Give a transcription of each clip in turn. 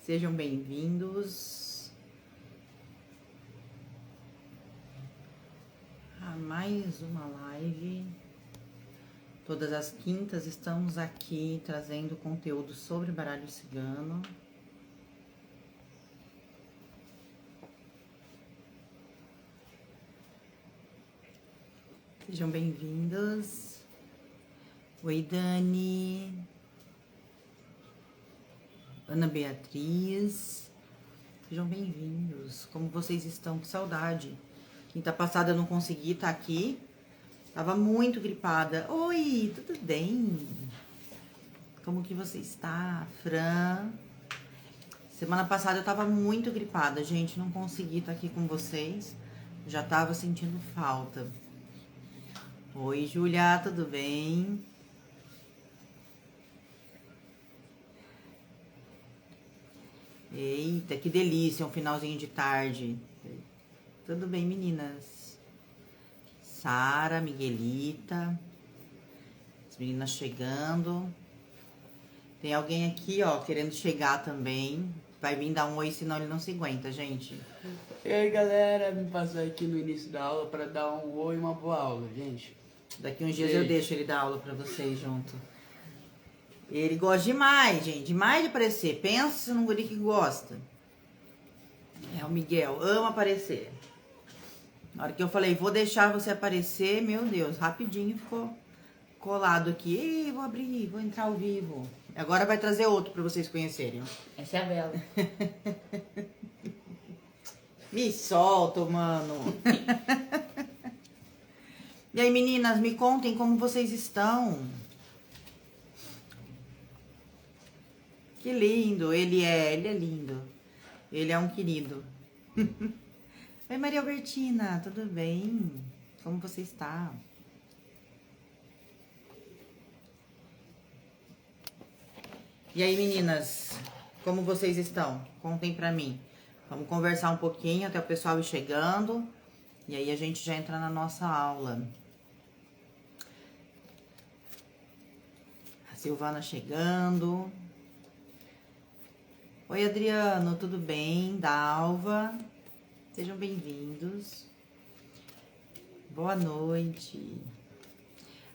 Sejam bem-vindos a mais uma live. Todas as quintas estamos aqui trazendo conteúdo sobre baralho cigano. Sejam bem-vindos. Oi, Dani. Ana Beatriz. Sejam bem-vindos. Como vocês estão? Que saudade. Quinta passada eu não consegui estar aqui. Tava muito gripada. Oi, tudo bem? Como que você está, Fran? Semana passada eu tava muito gripada, gente. Não consegui estar aqui com vocês. Já tava sentindo falta. Oi, Júlia, tudo bem? Eita, que delícia, um finalzinho de tarde. Tudo bem, meninas? Sara, Miguelita. As meninas chegando. Tem alguém aqui, ó, querendo chegar também. Vai vir dar um oi, senão ele não se aguenta, gente. E aí, galera, me passar aqui no início da aula para dar um oi e uma boa aula, gente. Daqui uns dias eu deixo ele dar aula pra vocês junto. Ele gosta demais, gente. Demais de aparecer. Pensa num guri que gosta. É o Miguel. Ama aparecer. Na hora que eu falei, vou deixar você aparecer, meu Deus, rapidinho ficou colado aqui. Ei, vou abrir, vou entrar ao vivo. Agora vai trazer outro pra vocês conhecerem. Essa é a Bela. Me solta, mano. E aí, meninas, me contem como vocês estão. Que lindo, ele é lindo. Ele é um querido. Oi, Maria Albertina, tudo bem? Como você está? E aí, meninas, como vocês estão? Contem pra mim. Vamos conversar um pouquinho até o pessoal ir chegando. E aí a gente já entra na nossa aula. A Silvana chegando. Oi, Adriano, tudo bem? Dalva, sejam bem-vindos. Boa noite.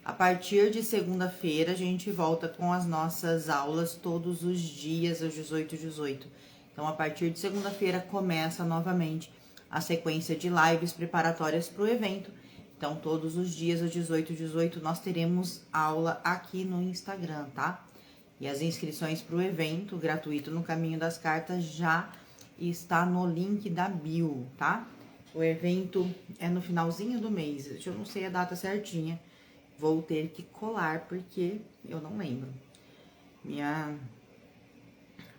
A partir de segunda-feira, a gente volta com as nossas aulas todos os dias, às 18h18. Então, a partir de segunda-feira, começa novamente a sequência de lives preparatórias para o evento. Então, todos os dias, às 18h18, nós teremos aula aqui no Instagram, tá? E as inscrições para o evento gratuito no Caminho das Cartas já está no link da bio, tá? O evento é no finalzinho do mês. Eu não sei a data certinha. Vou ter que colar porque eu não lembro.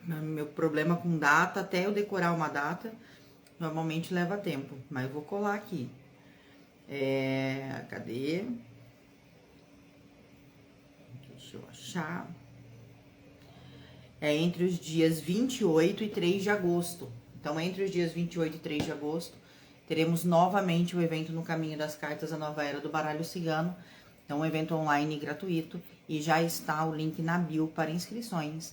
Meu problema com data, até eu decorar uma data, normalmente leva tempo. Mas eu vou colar aqui. Cadê? Deixa eu achar. É entre os dias 28 e 3 de agosto. Então, entre os dias 28 e 3 de agosto, teremos novamente o evento no Caminho das Cartas, a Nova Era do Baralho Cigano. Então, um evento online gratuito e já está o link na bio para inscrições.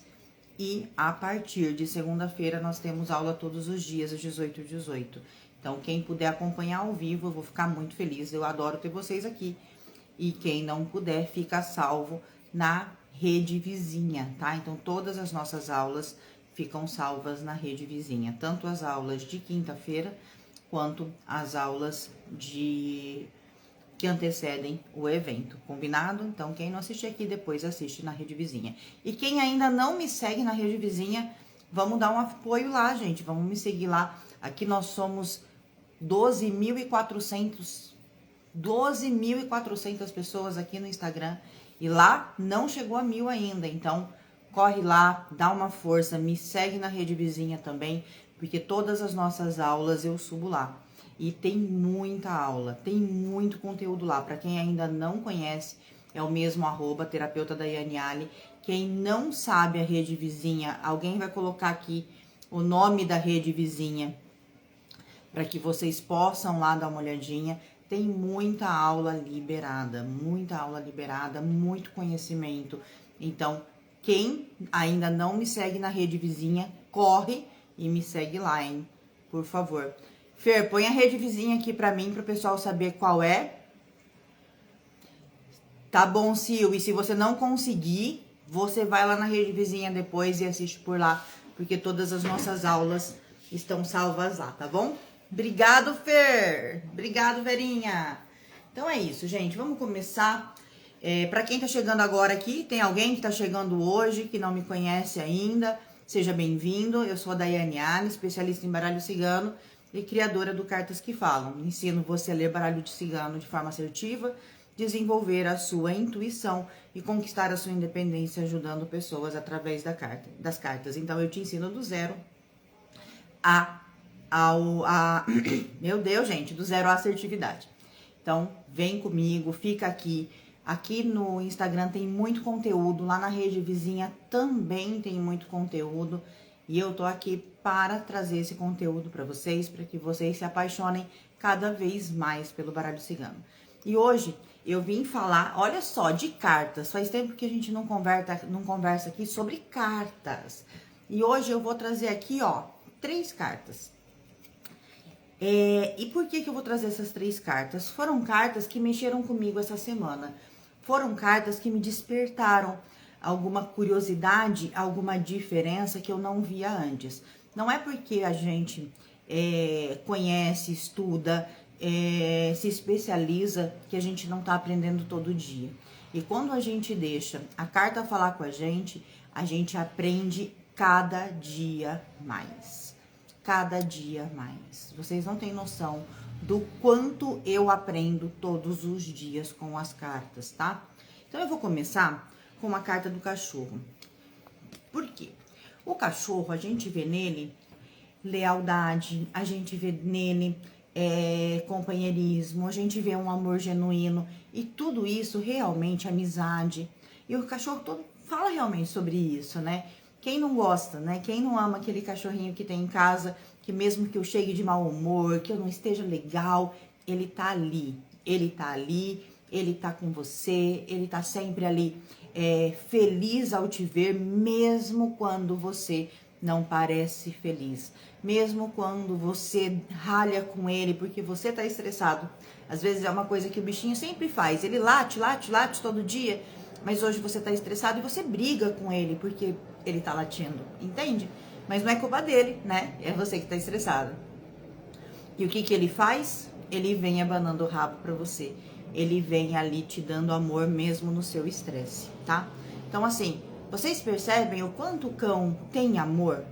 E a partir de segunda-feira, nós temos aula todos os dias, às 18h18. Então, quem puder acompanhar ao vivo, eu vou ficar muito feliz. Eu adoro ter vocês aqui. E quem não puder, fica salvo na rede vizinha, tá? Então, todas as nossas aulas ficam salvas na rede vizinha. Tanto as aulas de quinta-feira, quanto as aulas que antecedem o evento, combinado? Então, quem não assiste aqui, depois assiste na rede vizinha. E quem ainda não me segue na rede vizinha, vamos dar um apoio lá, gente. Vamos me seguir lá. Aqui nós somos 12.400 pessoas aqui no Instagram. E lá não chegou a 1.000 ainda, então corre lá, dá uma força, me segue na rede vizinha também, porque todas as nossas aulas eu subo lá. E tem muita aula, tem muito conteúdo lá. Para quem ainda não conhece, é o mesmo @terapeuta Daiane Ali. Quem não sabe a rede vizinha, alguém vai colocar aqui o nome da rede vizinha para que vocês possam lá dar uma olhadinha. Tem muita aula liberada, muito conhecimento. Então, Quem ainda não me segue na rede vizinha, corre e me segue lá, hein? Por favor. Fer, põe a rede vizinha aqui pra mim, pro pessoal saber qual é. Tá bom, Sil. E se você não conseguir, você vai lá na rede vizinha depois e assiste por lá, porque todas as nossas aulas estão salvas lá, tá bom? Obrigado, Fer. Obrigado, Verinha. Então é isso, gente. Vamos começar. Para quem tá chegando agora aqui, tem alguém que tá chegando hoje, que não me conhece ainda, seja bem-vindo. Eu sou a Daiane Alves, especialista em baralho cigano e criadora do Cartas que Falam. Ensino você a ler baralho de cigano de forma assertiva, desenvolver a sua intuição e conquistar a sua independência ajudando pessoas através das cartas. Então, eu te ensino do zero meu Deus, gente, do zero à assertividade. Então, vem comigo, fica aqui. Aqui no Instagram tem muito conteúdo, lá na rede vizinha também tem muito conteúdo. E eu tô aqui para trazer esse conteúdo para vocês, para que vocês se apaixonem cada vez mais pelo baralho cigano. E hoje eu vim falar, olha só, de cartas. Faz tempo que a gente não conversa aqui sobre cartas. E hoje eu vou trazer aqui, ó, 3 cartas. E por que eu vou trazer essas 3 cartas? Foram cartas que mexeram comigo essa semana. Foram cartas que me despertaram alguma curiosidade, alguma diferença que eu não via antes. Não é porque a gente conhece, estuda, se especializa que a gente não tá aprendendo todo dia. E quando a gente deixa a carta falar com a gente aprende cada dia mais. Cada dia mais. Vocês não têm noção do quanto eu aprendo todos os dias com as cartas, tá? Então, eu vou começar com a carta do cachorro. Por quê? O cachorro, a gente vê nele lealdade, a gente vê nele companheirismo, a gente vê um amor genuíno e tudo isso realmente amizade. E o cachorro todo fala realmente sobre isso, né? Quem não gosta, né? Quem não ama aquele cachorrinho que tem em casa, que mesmo que eu chegue de mau humor, que eu não esteja legal, ele tá ali. Ele tá ali, ele tá com você, ele tá sempre ali feliz ao te ver, mesmo quando você não parece feliz. Mesmo quando você ralha com ele porque você tá estressado. Às vezes é uma coisa que o bichinho sempre faz. Ele late todo dia, mas hoje você tá estressado e você briga com ele porque ele tá latindo, entende? Mas não é culpa dele, né? É você que tá estressado. E o que ele faz? Ele vem abanando o rabo pra você. Ele vem ali te dando amor mesmo no seu estresse, tá? Então, assim, vocês percebem o quanto o cão tem amor?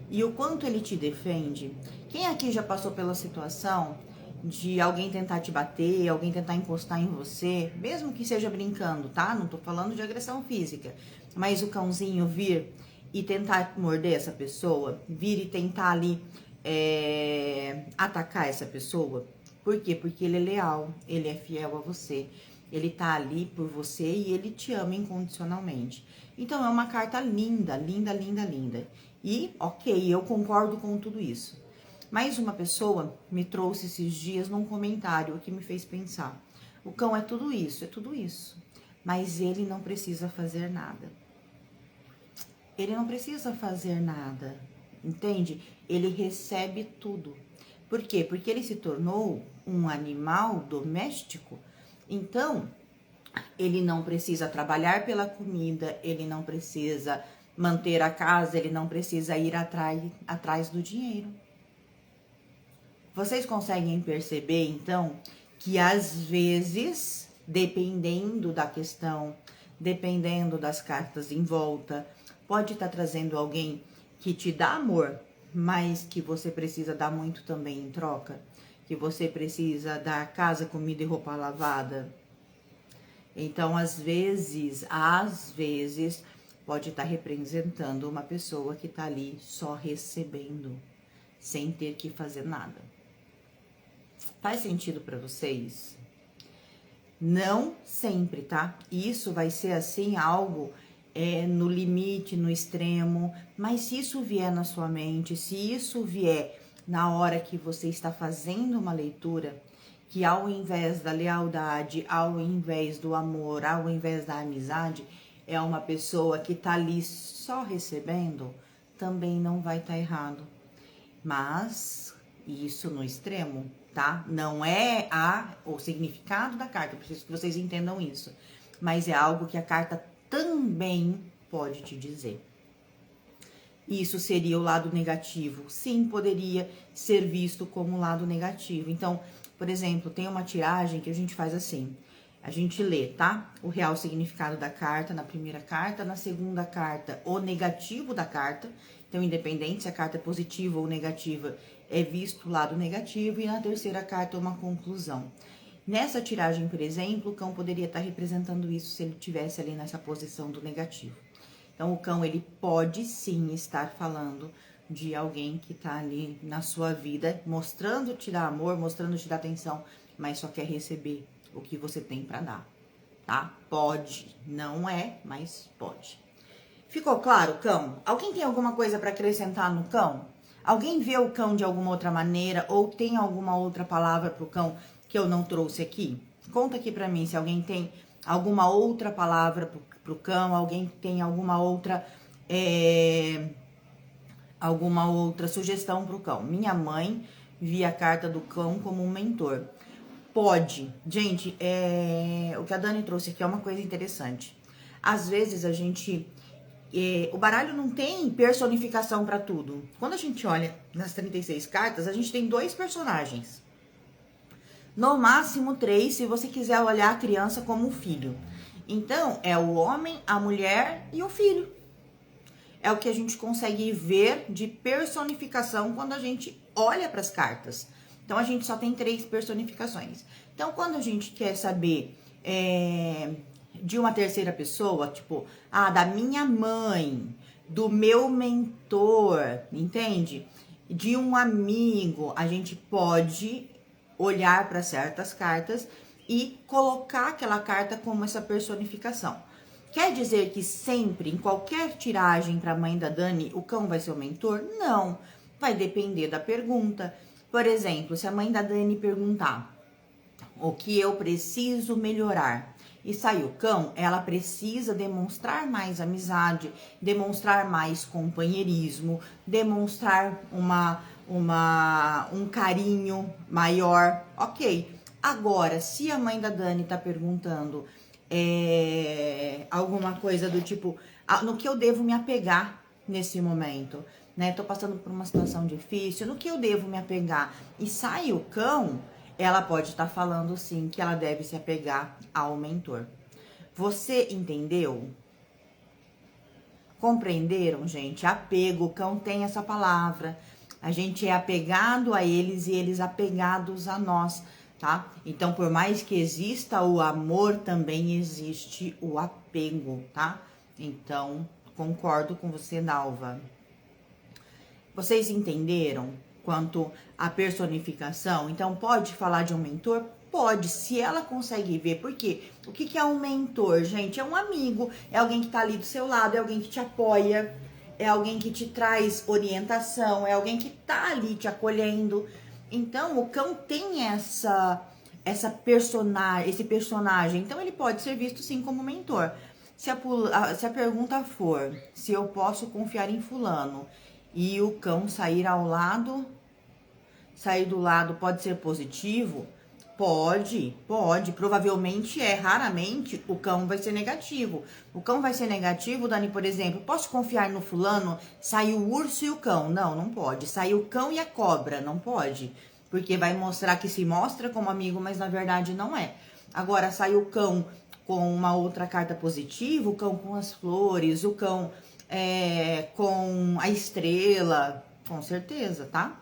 E o quanto ele te defende? Quem aqui já passou pela situação de alguém tentar te bater, alguém tentar encostar em você, mesmo que seja brincando, tá? Não tô falando de agressão física, mas o cãozinho vir e tentar morder essa pessoa, vir e tentar ali atacar essa pessoa. Por quê? Porque ele é leal, ele é fiel a você, ele tá ali por você e ele te ama incondicionalmente. Então é uma carta linda, linda, linda, linda. E, ok, eu concordo com tudo isso. Mas uma pessoa me trouxe esses dias num comentário que me fez pensar. O cão é tudo isso, mas ele não precisa fazer nada. Ele não precisa fazer nada, entende? Ele recebe tudo. Por quê? Porque ele se tornou um animal doméstico. Então, ele não precisa trabalhar pela comida, ele não precisa manter a casa, ele não precisa ir atrás do dinheiro. Vocês conseguem perceber, então, que às vezes, dependendo da questão, dependendo das cartas em volta, pode estar trazendo alguém que te dá amor, mas que você precisa dar muito também em troca, que você precisa dar casa, comida e roupa lavada. Então, às vezes, pode estar representando uma pessoa que está ali só recebendo, sem ter que fazer nada. Faz sentido para vocês? Não sempre, tá? Isso vai ser assim, algo no limite, no extremo, mas se isso vier na sua mente, se isso vier na hora que você está fazendo uma leitura, que ao invés da lealdade, ao invés do amor, ao invés da amizade, é uma pessoa que tá ali só recebendo, também não vai estar errado. Mas isso no extremo, tá? Não é o significado da carta, preciso que vocês entendam isso. Mas é algo que a carta também pode te dizer. Isso seria o lado negativo. Sim, poderia ser visto como lado negativo. Então, por exemplo, tem uma tiragem que a gente faz assim. A gente lê, tá? O real significado da carta na primeira carta, na segunda carta, o negativo da carta. Então, independente se a carta é positiva ou negativa, é visto o lado negativo. E na terceira carta, uma conclusão. Nessa tiragem, por exemplo, o cão poderia estar representando isso se ele estivesse ali nessa posição do negativo. Então, o cão, ele pode sim estar falando de alguém que tá ali na sua vida, mostrando te dar amor, mostrando te dar atenção, mas só quer receber o que você tem para dar, tá? Pode, não é, mas pode. Ficou claro, cão? Alguém tem alguma coisa para acrescentar no cão? Alguém vê o cão de alguma outra maneira ou tem alguma outra palavra pro cão que eu não trouxe aqui? Conta aqui para mim se alguém tem alguma outra palavra pro cão, alguém tem alguma outra sugestão pro cão. Minha mãe via a carta do cão como um mentor. Pode. Gente, o que a Dani trouxe aqui é uma coisa interessante. Às vezes a gente... o baralho não tem personificação para tudo. Quando a gente olha nas 36 cartas, a gente tem 2 personagens. No máximo 3, se você quiser olhar a criança como um filho. Então, é o homem, a mulher e o filho. É o que a gente consegue ver de personificação quando a gente olha para as cartas. Então, a gente só tem 3 personificações. Então, quando a gente quer saber de uma terceira pessoa, tipo, da minha mãe, do meu mentor, entende? De um amigo, a gente pode olhar para certas cartas e colocar aquela carta como essa personificação. Quer dizer que sempre, em qualquer tiragem para a mãe da Dani, o cão vai ser o mentor? Não, vai depender da pergunta. Por exemplo, se a mãe da Dani perguntar o que eu preciso melhorar e sai o cão, ela precisa demonstrar mais amizade, demonstrar mais companheirismo, demonstrar um carinho maior, ok. Agora, se a mãe da Dani tá perguntando alguma coisa do tipo, no que eu devo me apegar nesse momento, né? Tô passando por uma situação difícil, no que eu devo me apegar? E sai o cão, ela pode estar falando sim que ela deve se apegar ao mentor. Você entendeu? Compreenderam, gente? Apego, o cão tem essa palavra. A gente é apegado a eles e eles apegados a nós, tá? Então, por mais que exista o amor, também existe o apego, tá? Então, concordo com você, Dalva. Vocês entenderam quanto à personificação? Então, pode falar de um mentor? Pode, se ela consegue ver. Por quê? O que é um mentor, gente? É um amigo, é alguém que tá ali do seu lado, é alguém que te apoia, é alguém que te traz orientação, é alguém que tá ali te acolhendo. Então, o cão tem esse personagem. Então, ele pode ser visto sim como mentor. Se a pergunta for se eu posso confiar em fulano e o cão sair do lado pode ser positivo? Pode. Provavelmente raramente o cão vai ser negativo. O cão vai ser negativo, Dani, por exemplo, posso confiar no fulano? Sai o urso e o cão? Não pode. Sai o cão e a cobra? Não pode. Porque vai mostrar que se mostra como amigo, mas na verdade não é. Agora, sai o cão com uma outra carta positiva, o cão com as flores, o cão com a estrela, com certeza, tá?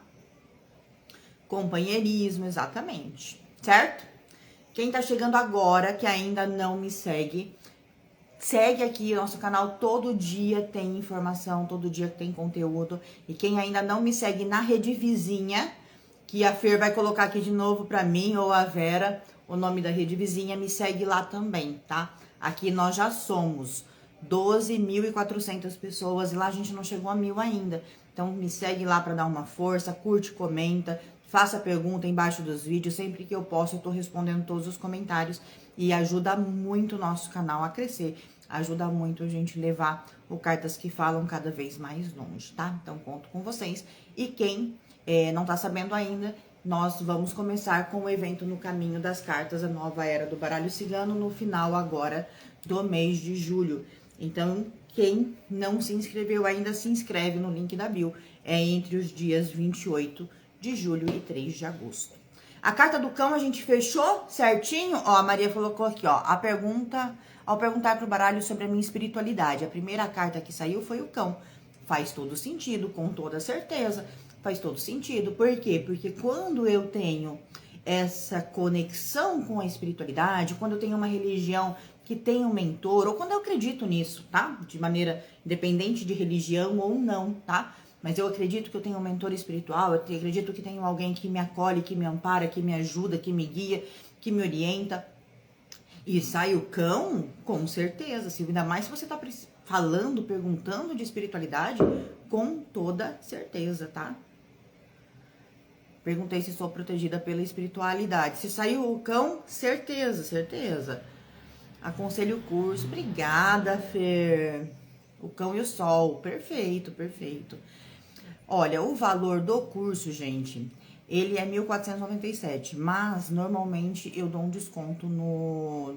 Companheirismo, exatamente. Certo? Quem tá chegando agora, que ainda não me segue, segue aqui o nosso canal, todo dia tem informação, todo dia tem conteúdo. E quem ainda não me segue na rede vizinha, que a Fer vai colocar aqui de novo pra mim, ou a Vera, o nome da rede vizinha, me segue lá também, tá? Aqui nós já somos 12.400 pessoas e lá a gente não chegou a 1.000 ainda. Então me segue lá pra dar uma força, curte, comenta, faça pergunta embaixo dos vídeos, sempre que eu posso eu tô respondendo todos os comentários e ajuda muito o nosso canal a crescer. ajuda muito a gente levar o Cartas que Falam cada vez mais longe, tá? Então, conto com vocês. E quem não tá sabendo ainda, nós vamos começar com o evento No Caminho das Cartas, a nova era do baralho cigano, no final agora do mês de julho. Então, quem não se inscreveu ainda, se inscreve no link da bio. É entre os dias 28 de julho e 3 de agosto. A carta do cão a gente fechou certinho. Ó, a Maria colocou aqui, ó, a pergunta, ao perguntar pro baralho sobre a minha espiritualidade. A primeira carta que saiu foi o cão. Faz todo sentido, com toda certeza. Faz todo sentido. Por quê? Porque quando eu tenho essa conexão com a espiritualidade, quando eu tenho uma religião que tem um mentor, ou quando eu acredito nisso, tá? De maneira independente de religião ou não, tá? Mas eu acredito que eu tenho um mentor espiritual, eu acredito que tenho alguém que me acolhe, que me ampara, que me ajuda, que me guia, que me orienta. E sai o cão, com certeza. Ainda mais se você tá falando, perguntando de espiritualidade, com toda certeza, tá? Perguntei se sou protegida pela espiritualidade. Se saiu o cão, certeza, certeza. Aconselho o curso. Obrigada, Fer. O cão e o sol. Perfeito, perfeito. Olha, o valor do curso, gente, ele é 1.497, mas normalmente eu dou um desconto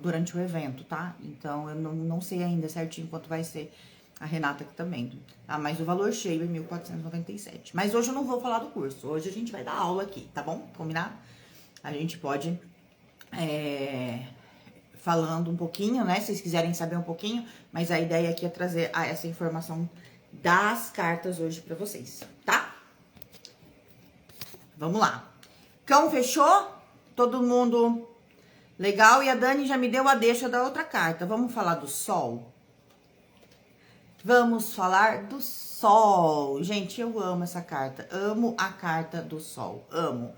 durante o evento, tá? Então, eu não sei ainda certinho quanto vai ser. A Renata aqui também, tá? Mas o valor cheio é 1.497. Mas hoje eu não vou falar do curso, hoje a gente vai dar aula aqui, tá bom? Combinado? A gente pode, falando um pouquinho, né? Se vocês quiserem saber um pouquinho, mas a ideia aqui é trazer essa informação das cartas hoje pra vocês, tá? Vamos lá. Cão fechou? Todo mundo legal? E a Dani já me deu a deixa da outra carta. Vamos falar do sol? Vamos falar do sol. Gente, eu amo essa carta. Amo a carta do sol. Amo.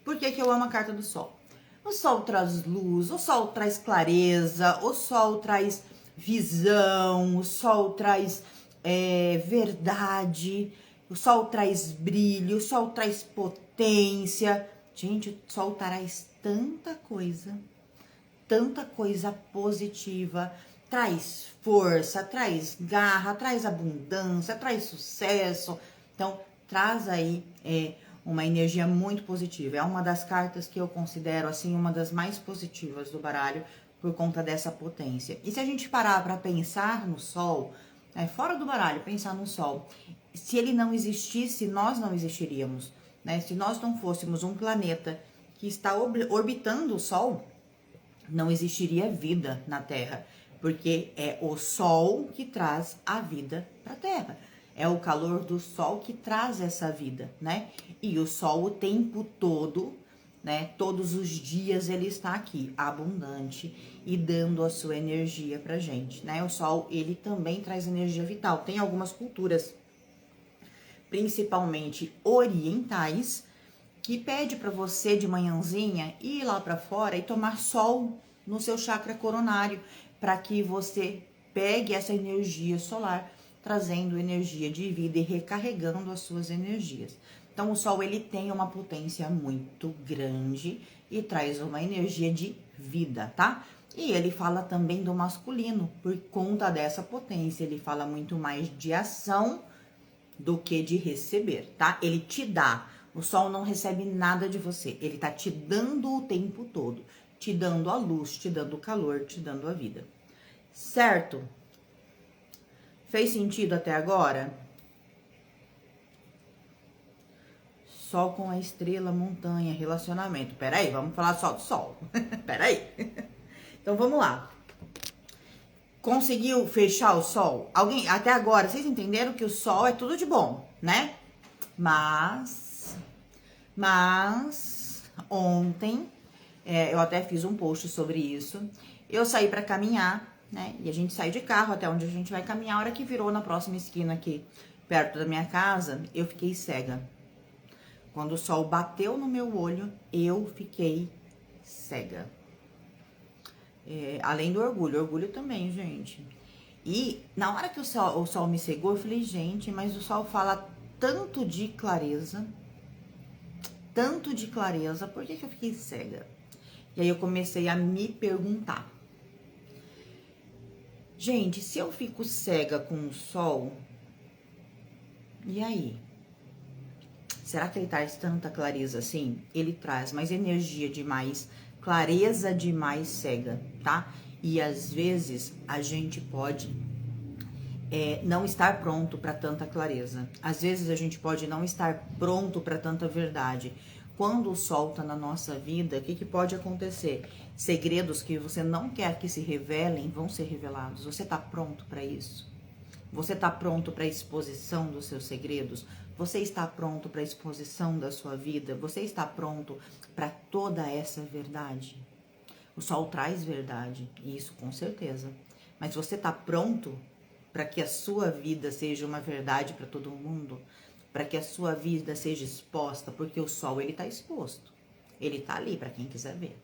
Por que que eu amo a carta do sol? O sol traz luz, o sol traz clareza, o sol traz visão, o sol traz verdade, o sol traz brilho, o sol traz potência. Gente, o sol traz tanta coisa positiva, traz força, traz garra, traz abundância, traz sucesso. Então, traz aí uma energia muito positiva. É uma das cartas que eu considero, assim, uma das mais positivas do baralho, por conta dessa potência. E se a gente parar para pensar no sol, fora do baralho, pensar no sol, se ele não existisse, nós não existiríamos, né? Se nós não fôssemos um planeta que está orbitando o sol, não existiria vida na Terra, porque é o sol que traz a vida para a Terra. É o calor do sol que traz essa vida, né? E o sol o tempo todo, né? Todos os dias ele está aqui, abundante e dando a sua energia pra gente, né? O sol, ele também traz energia vital. Tem algumas culturas, principalmente orientais, que pede para você de manhãzinha ir lá para fora e tomar sol no seu chakra coronário, para que você pegue essa energia solar, trazendo energia de vida e recarregando as suas energias. Então, o sol, ele tem uma potência muito grande e traz uma energia de vida, tá? E ele fala também do masculino, por conta dessa potência. Ele fala muito mais de ação do que de receber, tá? Ele te dá. O sol não recebe nada de você. Ele tá te dando o tempo todo. Te dando a luz, te dando o calor, te dando a vida. Certo? Fez sentido até agora? Sol com a estrela, montanha, relacionamento. Peraí, vamos falar só do sol. Peraí. Então, vamos lá. Conseguiu fechar o sol? Alguém, até agora, vocês entenderam que o sol é tudo de bom, né? Mas ontem, eu até fiz um post sobre isso. Eu saí pra caminhar, né? E a gente saiu de carro até onde a gente vai caminhar. A hora que virou na próxima esquina aqui, perto da minha casa, eu fiquei cega. Quando o sol bateu no meu olho, eu fiquei cega. Além do orgulho também, gente. E na hora que o sol me cegou, eu falei, gente, mas o sol fala tanto de clareza, por que eu fiquei cega? E aí eu comecei a me perguntar. Gente, se eu fico cega com o sol, e aí? Será que ele traz tanta clareza assim? Ele traz mais energia demais, clareza demais cega, tá? E às vezes a gente pode não estar pronto para tanta clareza. Às vezes a gente pode não estar pronto para tanta verdade. Quando o sol tá na nossa vida, o que pode acontecer? Segredos que você não quer que se revelem vão ser revelados. Você tá pronto para isso? Você tá pronto para a exposição dos seus segredos? Você está pronto para a exposição da sua vida? Você está pronto para toda essa verdade? O sol traz verdade, isso com certeza. Mas você tá pronto para que a sua vida seja uma verdade para todo mundo? Para que a sua vida seja exposta? Porque o sol, ele tá exposto. Ele tá ali para quem quiser ver.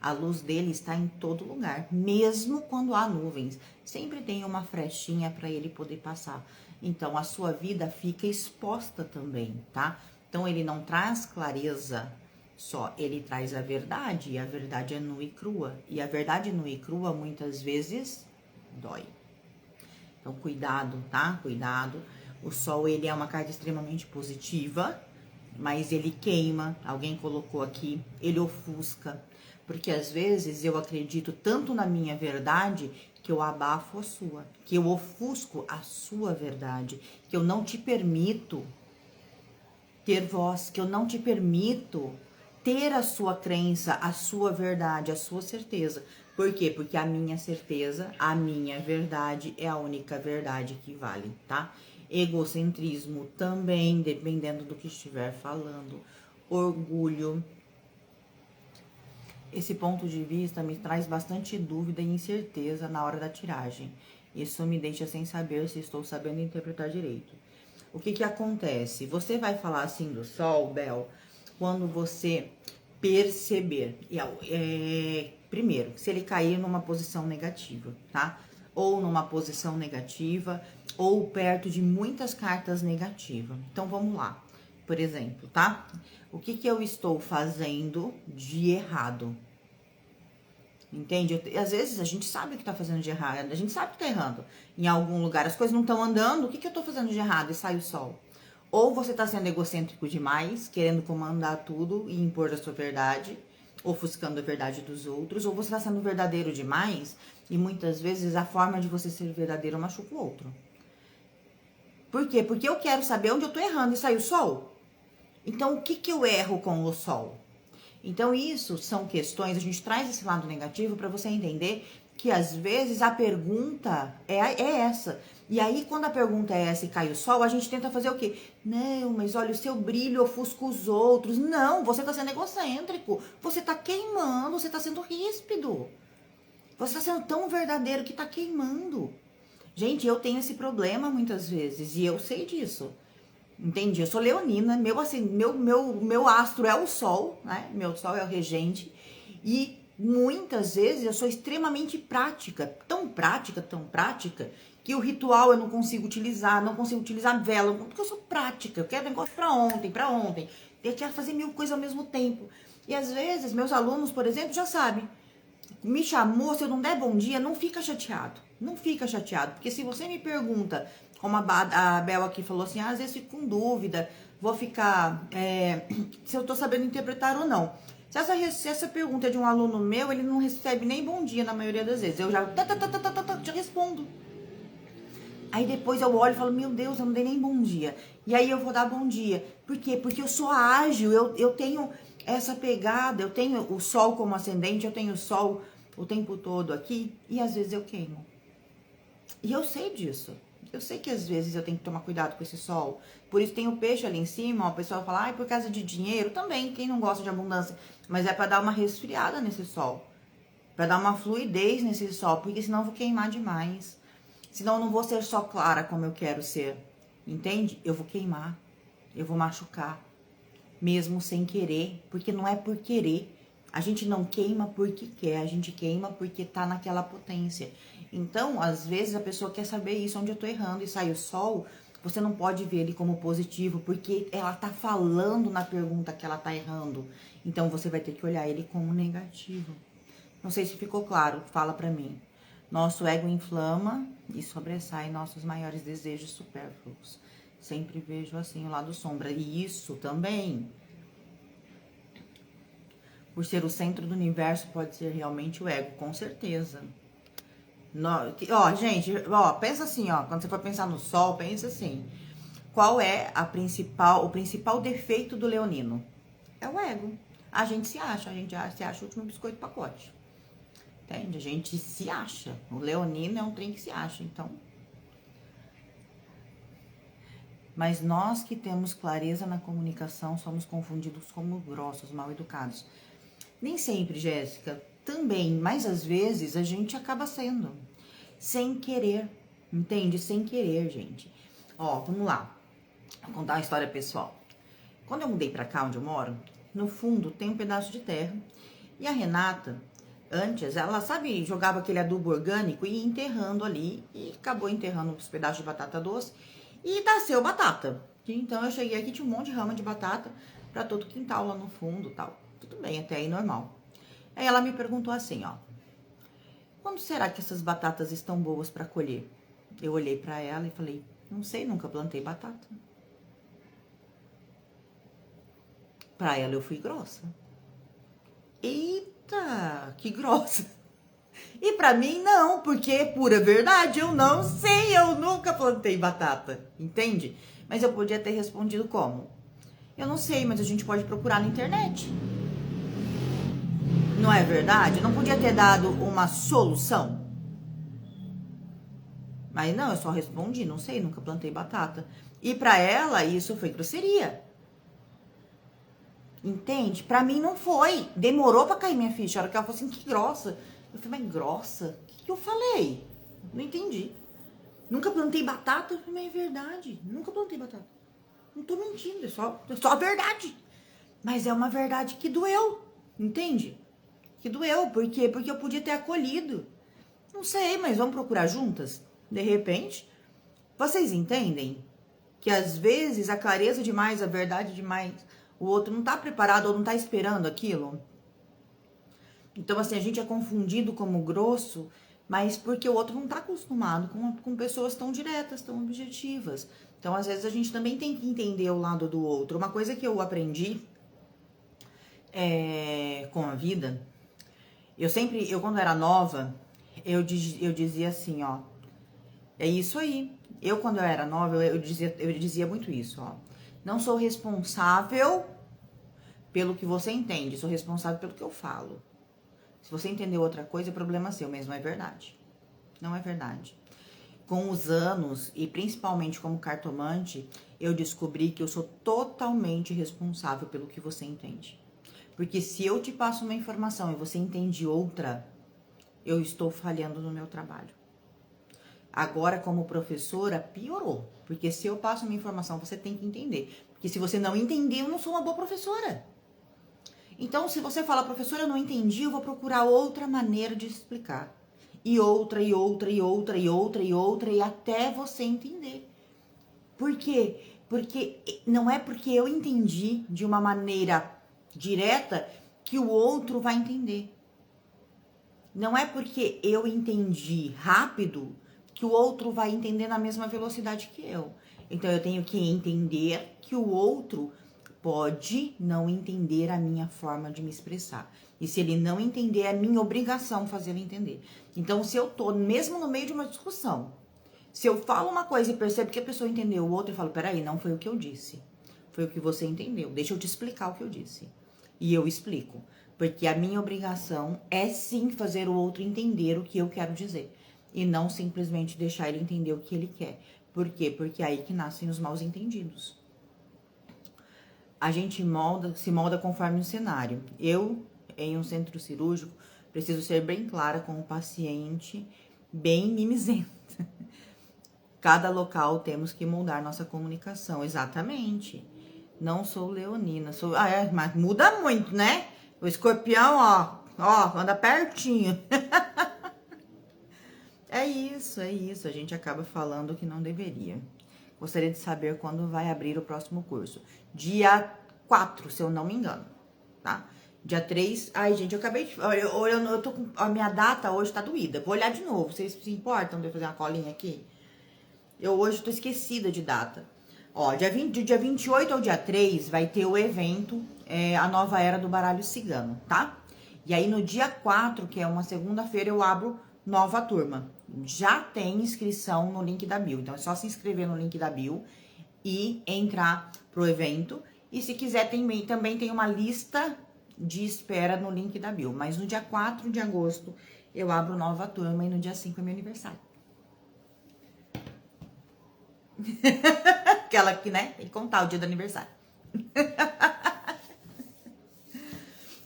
A luz dele está em todo lugar, mesmo quando há nuvens. Sempre tem uma frechinha para ele poder passar. Então, a sua vida fica exposta também, tá? Então, ele não traz clareza só, ele traz a verdade. E a verdade é nua e crua. E a verdade nua e crua, muitas vezes, dói. Então, cuidado, tá? Cuidado. O sol, ele é uma carta extremamente positiva, mas ele queima. Alguém colocou aqui. Ele ofusca. Porque às vezes eu acredito tanto na minha verdade que eu abafo a sua, que eu ofusco a sua verdade, que eu não te permito ter voz, que eu não te permito ter a sua crença, a sua verdade, a sua certeza. Por quê? Porque a minha certeza, a minha verdade é a única verdade que vale, tá? Egocentrismo também, dependendo do que estiver falando. Orgulho. Esse ponto de vista me traz bastante dúvida e incerteza na hora da tiragem. Isso me deixa sem saber se estou sabendo interpretar direito. O que acontece? Você vai falar assim do sol, Bel, quando você perceber. Primeiro, se ele cair numa posição negativa, tá? Ou numa posição negativa, ou perto de muitas cartas negativas. Então, vamos lá. Por exemplo, tá? O que eu estou fazendo de errado? Entende? Às vezes a gente sabe o que tá fazendo de errado, a gente sabe que tá errando. Em algum lugar as coisas não estão andando, o que eu tô fazendo de errado? E sai o sol. Ou você tá sendo egocêntrico demais, querendo comandar tudo e impor a sua verdade, ofuscando a verdade dos outros, ou você tá sendo verdadeiro demais e muitas vezes a forma de você ser verdadeiro machuca o outro. Por quê? Porque eu quero saber onde eu tô errando e sai o sol. Então, o que eu erro com o sol? Então, isso são questões, a gente traz esse lado negativo para você entender que, às vezes, a pergunta é essa. E aí, quando a pergunta é essa e cai o sol, a gente tenta fazer o quê? Não, mas olha, o seu brilho ofusca os outros. Não, você tá sendo egocêntrico. Você tá queimando, você tá sendo ríspido. Você tá sendo tão verdadeiro que tá queimando. Gente, eu tenho esse problema muitas vezes e eu sei disso. Entendi, eu sou leonina, meu astro é o sol, né? Meu sol é o regente. E muitas vezes eu sou extremamente prática, tão prática, que o ritual eu não consigo utilizar vela, porque eu sou prática, eu quero negócio pra ontem. Eu quero fazer mil coisas ao mesmo tempo. E às vezes, meus alunos, por exemplo, já sabem. Me chamou, se eu não der bom dia, não fica chateado. Não fica chateado, porque se você me pergunta, como a Bel aqui falou assim, às vezes fico com dúvida, vou ficar, se eu tô sabendo interpretar ou não. Se essa pergunta é de um aluno meu, ele não recebe nem bom dia na maioria das vezes. Eu já respondo. Aí depois eu olho e falo, meu Deus, eu não dei nem bom dia. E aí eu vou dar bom dia. Por quê? Porque eu sou ágil, eu tenho essa pegada, eu tenho o sol como ascendente, eu tenho o sol o tempo todo aqui e às vezes eu queimo. E eu sei disso. Eu sei que às vezes eu tenho que tomar cuidado com esse sol. Por isso tem o peixe ali em cima, ó, o pessoal fala, por causa de dinheiro. Também, quem não gosta de abundância. Mas é pra dar uma resfriada nesse sol. Pra dar uma fluidez nesse sol, porque senão eu vou queimar demais. Senão eu não vou ser só clara como eu quero ser. Entende? Eu vou queimar. Eu vou machucar. Mesmo sem querer. Porque não é por querer. A gente não queima porque quer. A gente queima porque tá naquela potência. Então, às vezes a pessoa quer saber isso, onde eu tô errando. E sai o sol, você não pode ver ele como positivo. Porque ela tá falando na pergunta que ela tá errando. Então, você vai ter que olhar ele como negativo. Não sei se ficou claro. Fala pra mim. Nosso ego inflama e sobressai nossos maiores desejos supérfluos. Sempre vejo assim o lado sombra. E isso também, por ser o centro do universo, pode ser realmente o ego, com certeza. Ó, gente, ó, pensa assim, ó, quando você for pensar no sol, pensa assim. Qual é o principal defeito do leonino? É o ego. A gente se acha o último biscoito do pacote. Entende? A gente se acha. O leonino é um trem que se acha, então. Mas nós que temos clareza na comunicação somos confundidos como grossos, mal educados. Nem sempre, Jéssica, também, mas às vezes a gente acaba sendo. Sem querer, entende? Sem querer, gente. Ó, vamos lá. Vou contar uma história pessoal. Quando eu mudei pra cá, onde eu moro, no fundo tem um pedaço de terra. E a Renata, antes, ela, sabe, jogava aquele adubo orgânico e ia enterrando ali. E acabou enterrando os pedaços de batata doce. E nasceu batata. Então eu cheguei aqui, tinha um monte de rama de batata pra todo o quintal lá no fundo e tal. Tudo bem, até aí normal. Aí ela me perguntou assim, ó. Quando será que essas batatas estão boas pra colher? Eu olhei pra ela e falei, não sei, nunca plantei batata. Pra ela eu fui grossa. Eita, que grossa. E pra mim não, porque é pura verdade, eu não sei, eu nunca plantei batata, entende? Mas eu podia ter respondido como? Eu não sei, mas a gente pode procurar na internet. Não é verdade? Eu não podia ter dado uma solução? Mas não, eu só respondi, não sei, nunca plantei batata. E pra ela isso foi grosseria. Entende? Pra mim não foi. Demorou pra cair minha ficha. A hora que ela falou assim, que grossa. Eu falei, mas grossa? O que eu falei? Não entendi. Nunca plantei batata? Eu falei, mas é verdade. Nunca plantei batata. Não tô mentindo, é só a verdade. Mas é uma verdade que doeu. Entende? Que doeu. Por quê? Porque eu podia ter acolhido. Não sei, mas vamos procurar juntas? De repente. Vocês entendem? Que às vezes a clareza demais, a verdade demais, o outro não tá preparado ou não tá esperando aquilo. Então, assim, a gente é confundido como grosso, mas porque o outro não tá acostumado com pessoas tão diretas, tão objetivas. Então, às vezes, a gente também tem que entender o lado do outro. Uma coisa que eu aprendi com a vida, eu quando era nova, eu dizia assim, ó, é isso aí. Eu, quando eu era nova, eu dizia muito isso, ó. Não sou responsável pelo que você entende, sou responsável pelo que eu falo. Se você entendeu outra coisa, é problema seu mesmo, é verdade. Não é verdade. Com os anos, e principalmente como cartomante, eu descobri que eu sou totalmente responsável pelo que você entende. Porque se eu te passo uma informação e você entende outra, eu estou falhando no meu trabalho. Agora, como professora, piorou. Porque se eu passo uma informação, você tem que entender. Porque se você não entender, eu não sou uma boa professora. Então, se você fala, professora, eu não entendi, eu vou procurar outra maneira de explicar. E outra, e outra, e outra, e outra, e outra, e até você entender. Por quê? Porque não é porque eu entendi de uma maneira direta que o outro vai entender. Não é porque eu entendi rápido que o outro vai entender na mesma velocidade que eu. Então, eu tenho que entender que o outro pode não entender a minha forma de me expressar. E se ele não entender, é minha obrigação fazê-lo entender. Então, se eu tô mesmo no meio de uma discussão, se eu falo uma coisa e percebo que a pessoa entendeu o outro, eu falo, peraí, não foi o que eu disse. Foi o que você entendeu. Deixa eu te explicar o que eu disse. E eu explico. Porque a minha obrigação é sim fazer o outro entender o que eu quero dizer. E não simplesmente deixar ele entender o que ele quer. Por quê? Porque é aí que nascem os maus entendidos. A gente se molda conforme o cenário. Eu, em um centro cirúrgico, preciso ser bem clara com o paciente, bem mimizenta. Cada local temos que moldar nossa comunicação, exatamente. Não sou leonina, mas muda muito, né? O escorpião, ó, anda pertinho. É isso, a gente acaba falando o que não deveria. Gostaria de saber quando vai abrir o próximo curso. Dia 4, se eu não me engano, tá? Dia 3. Ai, gente, eu acabei de... Eu tô com... A minha data hoje tá doída. Vou olhar de novo. Vocês se importam de eu fazer uma colinha aqui? Eu hoje tô esquecida de data. Ó, do dia 28 ao dia 3 vai ter o evento, a nova era do baralho cigano, tá? E aí no dia 4, que é uma segunda-feira, eu abro nova turma. Já tem inscrição no link da bio. Então é só se inscrever no link da bio e entrar pro evento. E se quiser, também tem uma lista de espera no link da bio. Mas no dia 4 de agosto eu abro nova turma e no dia 5 é meu aniversário. Aquela que, né, tem que contar o dia do aniversário.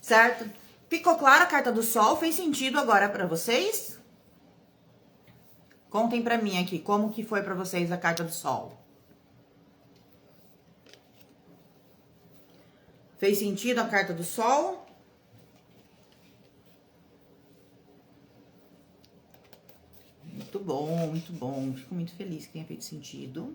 Certo? Ficou clara a carta do sol? Fez sentido agora pra vocês? Contem pra mim aqui, como que foi pra vocês a carta do sol? Fez sentido a carta do sol? Muito bom, muito bom. Fico muito feliz que tenha feito sentido.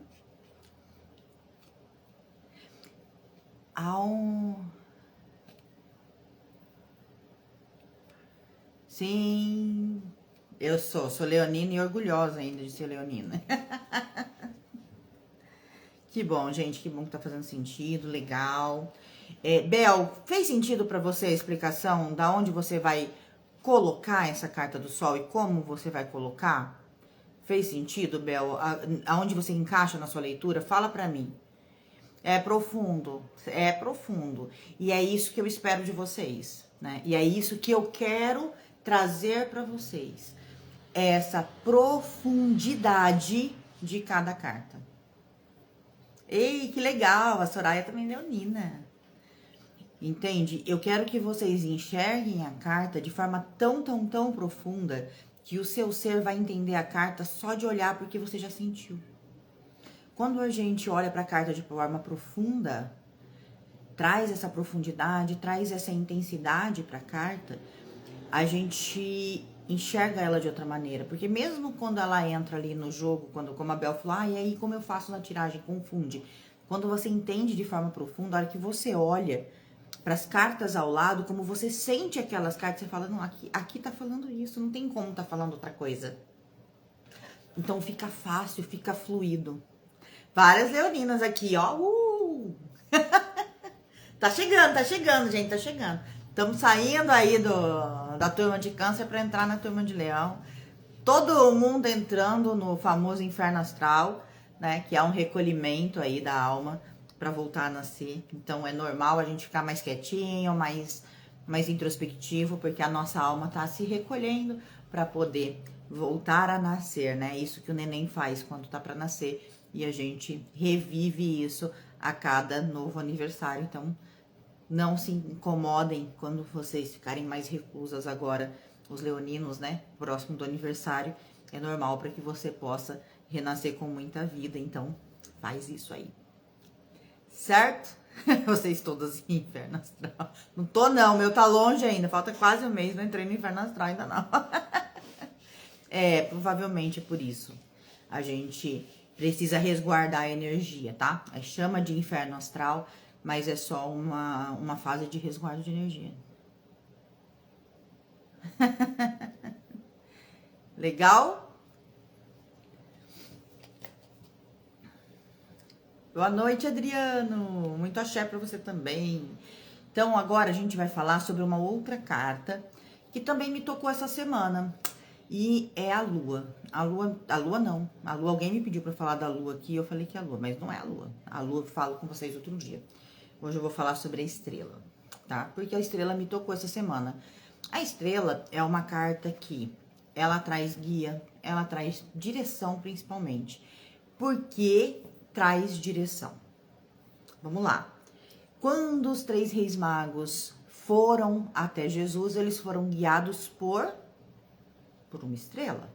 Sim, eu sou leonina e orgulhosa ainda de ser leonina. Que bom, gente, que bom que tá fazendo sentido, legal. Bel, fez sentido pra você a explicação da onde você vai colocar essa carta do sol e como você vai colocar? Fez sentido, Bel? Aonde você encaixa na sua leitura? Fala pra mim. É profundo. E é isso que eu espero de vocês, né? E é isso que eu quero trazer pra vocês. Essa profundidade de cada carta. Ei, que legal! A Soraya também é leonina. Entende? Eu quero que vocês enxerguem a carta de forma tão profunda que o seu ser vai entender a carta só de olhar porque você já sentiu. Quando a gente olha para a carta de forma profunda, traz essa profundidade, traz essa intensidade para a carta, a gente enxerga ela de outra maneira. Porque mesmo quando ela entra ali no jogo, como a Bel falou, e aí como eu faço na tiragem, confunde. Quando você entende de forma profunda, a hora que você olha para as cartas ao lado, como você sente aquelas cartas, você fala, não, aqui tá falando isso, não tem como tá falando outra coisa. Então fica fácil, fica fluido. Várias leoninas aqui, ó. Tá chegando, gente, tá chegando. Estamos saindo aí da turma de câncer para entrar na turma de leão. Todo mundo entrando no famoso inferno astral, né? Que é um recolhimento aí da alma para voltar a nascer. Então é normal a gente ficar mais quietinho, mais introspectivo, porque a nossa alma tá se recolhendo para poder voltar a nascer, né? Isso que o neném faz quando tá para nascer e a gente revive isso a cada novo aniversário. Então não se incomodem quando vocês ficarem mais reclusas agora, os leoninos, né? Próximo do aniversário, é normal para que você possa renascer com muita vida. Então faz isso aí. Certo? Vocês todos em inferno astral. Não tô não, meu tá longe ainda. Falta quase um mês, não entrei no inferno astral ainda não. Provavelmente é por isso. A gente precisa resguardar a energia, tá? Chama de inferno astral, mas é só uma fase de resguardo de energia. Legal? Boa noite, Adriano. Muito axé para você também. Então, agora a gente vai falar sobre uma outra carta que também me tocou essa semana. E é a Lua. A Lua não. A Lua, alguém me pediu para falar da Lua aqui, eu falei que é a Lua, mas não é a Lua. A Lua eu falo com vocês outro dia. Hoje eu vou falar sobre a Estrela, tá? Porque a Estrela me tocou essa semana. A Estrela é uma carta que ela traz guia, ela traz direção principalmente. Por que traz direção? Vamos lá. Quando os 3 reis magos foram até Jesus, eles foram guiados por uma estrela.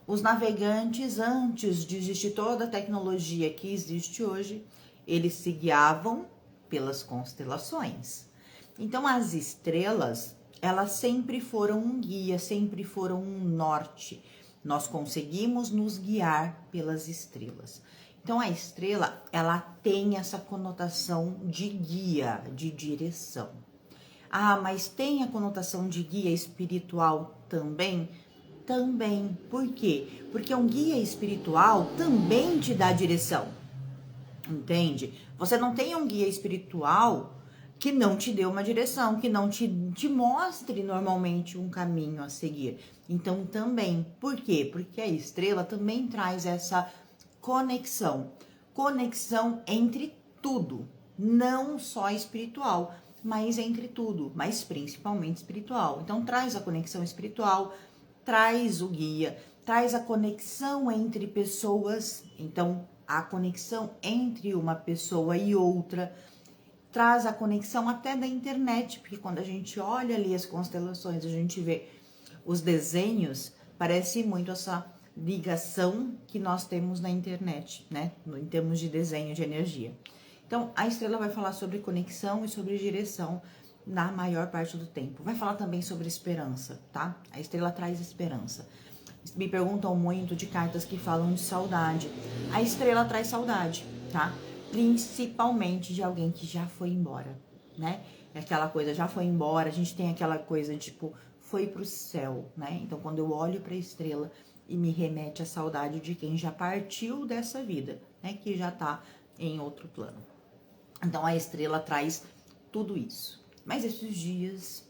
Os navegantes, antes de existir toda a tecnologia que existe hoje, eles se guiavam pelas constelações. Então, as estrelas, elas sempre foram um guia, sempre foram um norte. Nós conseguimos nos guiar pelas estrelas. Então, a estrela, ela tem essa conotação de guia, de direção. Ah, mas tem a conotação de guia espiritual também? Também. Por quê? Porque um guia espiritual também te dá direção. Entende? Você não tem um guia espiritual que não te dê uma direção, que não te mostre normalmente um caminho a seguir. Então também. Por quê? Porque a estrela também traz essa conexão. Conexão entre tudo. Não só espiritual, mas entre tudo. Mas principalmente espiritual. Então traz a conexão espiritual, traz o guia, traz a conexão entre pessoas. Então a conexão entre uma pessoa e outra, traz a conexão até da internet, porque quando a gente olha ali as constelações, a gente vê os desenhos, parece muito essa ligação que nós temos na internet, né? Em termos de desenho de energia. Então, a estrela vai falar sobre conexão e sobre direção na maior parte do tempo. Vai falar também sobre esperança, tá? A estrela traz esperança. Me perguntam muito de cartas que falam de saudade. A estrela traz saudade, tá? Principalmente de alguém que já foi embora, né? É aquela coisa, já foi embora, a gente tem aquela coisa, tipo, foi pro céu, né? Então, quando eu olho pra estrela e me remete à saudade de quem já partiu dessa vida, né? Que já tá em outro plano. Então, a estrela traz tudo isso. Mas esses dias...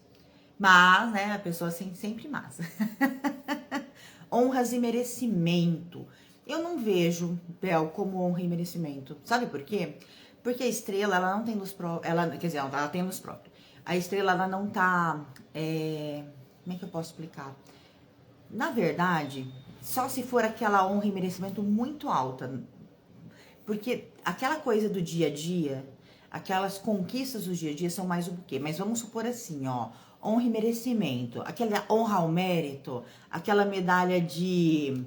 Mas, né? A pessoa sempre massa. Honras e merecimento. Eu não vejo, Bel, como honra e merecimento. Sabe por quê? Porque a estrela, ela não tem luz própria. Quer dizer, ela tem luz própria. A estrela, ela não tá... como é que eu posso explicar? Na verdade, só se for aquela honra e merecimento muito alta. Porque aquela coisa do dia a dia, aquelas conquistas do dia a dia são mais o quê? Mas vamos supor assim, ó. Honra e merecimento, aquela honra ao mérito, aquela medalha de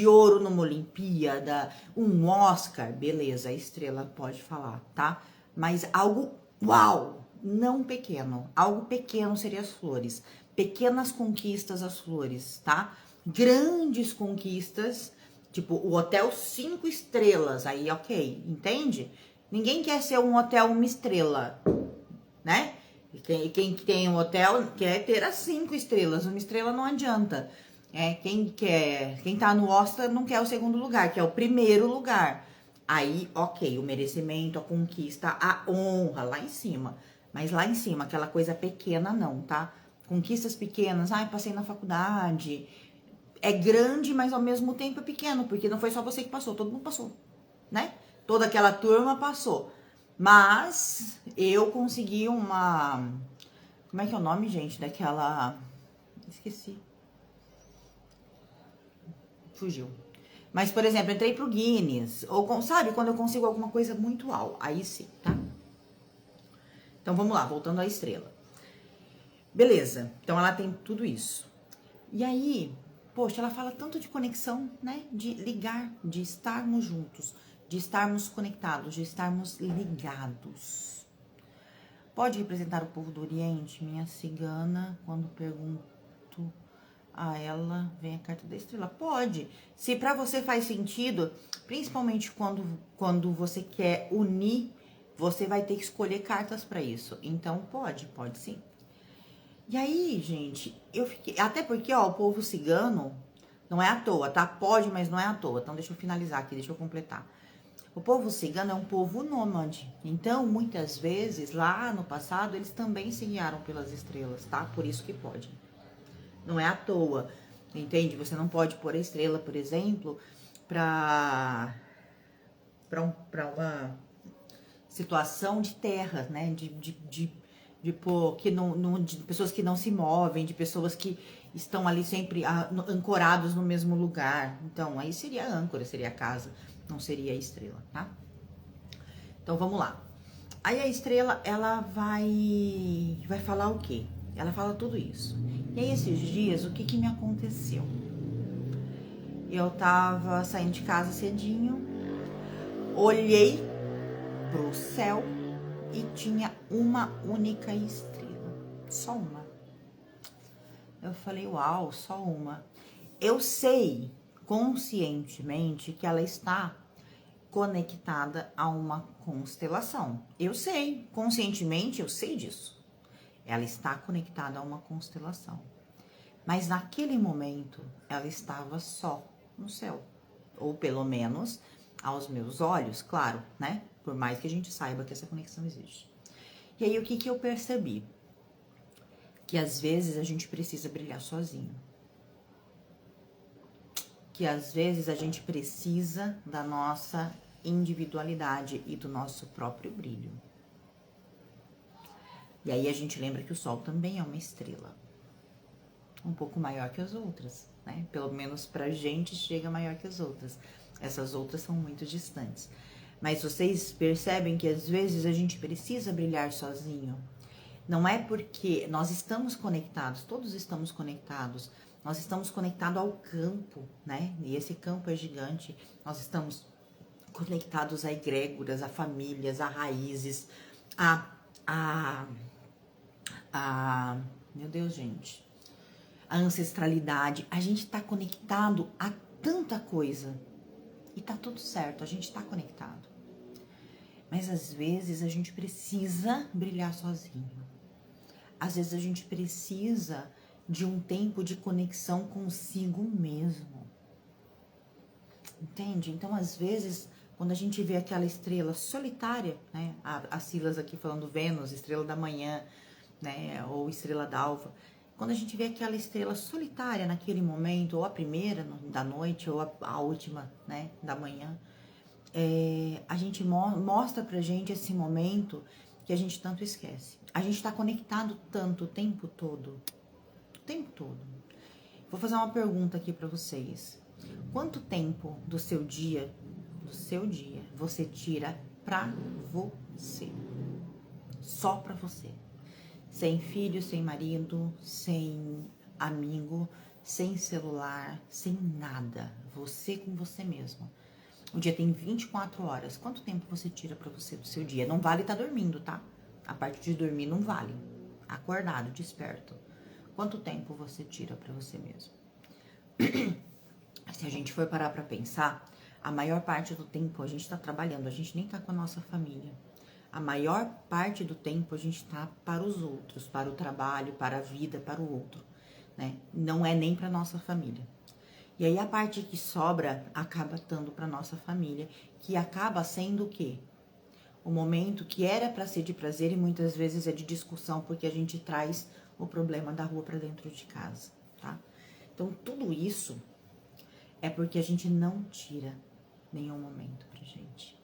ouro numa Olimpíada, um Oscar, beleza, a estrela pode falar, tá? Mas algo, uau, não pequeno, algo pequeno seria as flores, pequenas conquistas as flores, tá? Grandes conquistas, tipo o hotel 5 estrelas, aí ok, entende? Ninguém quer ser um hotel 1 estrela, né? Quem tem um hotel quer ter as 5 estrelas. 1 estrela não adianta. Quem tá no Oscar não quer o segundo lugar, quer o primeiro lugar. Aí, ok, o merecimento, a conquista, a honra lá em cima. Mas lá em cima, aquela coisa pequena não, tá? Conquistas pequenas, passei na faculdade. É grande, mas ao mesmo tempo é pequeno, porque não foi só você que passou, todo mundo passou, né? Toda aquela turma passou. Mas eu consegui uma... Como é que é o nome, gente? Daquela... Esqueci. Fugiu. Mas, por exemplo, entrei pro Guinness. Ou, sabe, quando eu consigo alguma coisa muito uau. Aí sim, tá? Então, vamos lá. Voltando à estrela. Beleza. Então, ela tem tudo isso. E aí, poxa, ela fala tanto de conexão, né? De ligar, de estarmos juntos, de estarmos conectados, de estarmos ligados. Pode representar o povo do Oriente? Minha cigana, quando pergunto a ela, vem a carta da estrela. Pode. Se pra você faz sentido, principalmente quando você quer unir, você vai ter que escolher cartas pra isso. Então, pode sim. E aí, gente, eu fiquei... Até porque, ó, o povo cigano não é à toa, tá? Pode, mas não é à toa. Então, deixa eu finalizar aqui, deixa eu completar. O povo cigano é um povo nômade. Então, muitas vezes, lá no passado, eles também se guiaram pelas estrelas, tá? Por isso que pode. Não é à toa, entende? Você não pode pôr a estrela, por exemplo, pra uma situação de terra, né? De pessoas que não se movem, de pessoas que estão ali sempre ancorados no mesmo lugar. Então, aí seria a âncora, seria a casa, não seria a estrela, tá? Então, vamos lá. Aí a estrela, ela vai falar o quê? Ela fala tudo isso. E aí, esses dias, o que me aconteceu? Eu tava saindo de casa cedinho, olhei pro céu e tinha uma única estrela, só uma. Eu falei, uau, só uma. Eu sei conscientemente que ela está conectada a uma constelação. Eu sei, conscientemente eu sei disso. Ela está conectada a uma constelação. Mas naquele momento, ela estava só no céu. Ou pelo menos aos meus olhos, claro, né? Por mais que a gente saiba que essa conexão existe. E aí, o que eu percebi? Que às vezes a gente precisa brilhar sozinho. Que às vezes a gente precisa da nossa individualidade e do nosso próprio brilho. E aí a gente lembra que o Sol também é uma estrela. Um pouco maior que as outras, né? Pelo menos pra gente chega maior que as outras. Essas outras são muito distantes. Mas vocês percebem que às vezes a gente precisa brilhar sozinho. Não é porque nós estamos conectados, todos estamos conectados. Nós estamos conectados ao campo, né? E esse campo é gigante. Nós estamos conectados a egrégoras, a famílias, a raízes, meu Deus, gente, a ancestralidade. A gente está conectado a tanta coisa e tá tudo certo, a gente está conectado. Mas às vezes a gente precisa brilhar sozinho. Às vezes a gente precisa de um tempo de conexão consigo mesmo. Entende? Então, às vezes, quando a gente vê aquela estrela solitária, né? As Silas aqui falando Vênus, estrela da manhã, né? Ou estrela d'alva. Quando a gente vê aquela estrela solitária naquele momento, ou a primeira da noite, ou a última, né? Da manhã, a gente mostra pra gente esse momento que a gente tanto esquece. A gente tá conectado tanto o tempo todo. O tempo todo. Vou fazer uma pergunta aqui pra vocês. Quanto tempo do seu dia, você tira pra você? Só pra você. Sem filho, sem marido, sem amigo, sem celular, sem nada. Você com você mesmo. O dia tem 24 horas. Quanto tempo você tira pra você do seu dia? Não vale estar dormindo, tá? A parte de dormir não vale. Acordado, desperto. Quanto tempo você tira pra você mesmo? Se a gente for parar pra pensar, a maior parte do tempo a gente tá trabalhando, a gente nem tá com a nossa família. A maior parte do tempo a gente tá para os outros, para o trabalho, para a vida, para o outro, né? Não é nem pra nossa família. E aí a parte que sobra acaba estando pra nossa família, que acaba sendo o quê? O momento que era pra ser de prazer e muitas vezes é de discussão, porque a gente traz o problema da rua pra dentro de casa, tá? Então tudo isso é porque a gente não tira nenhum momento pra gente.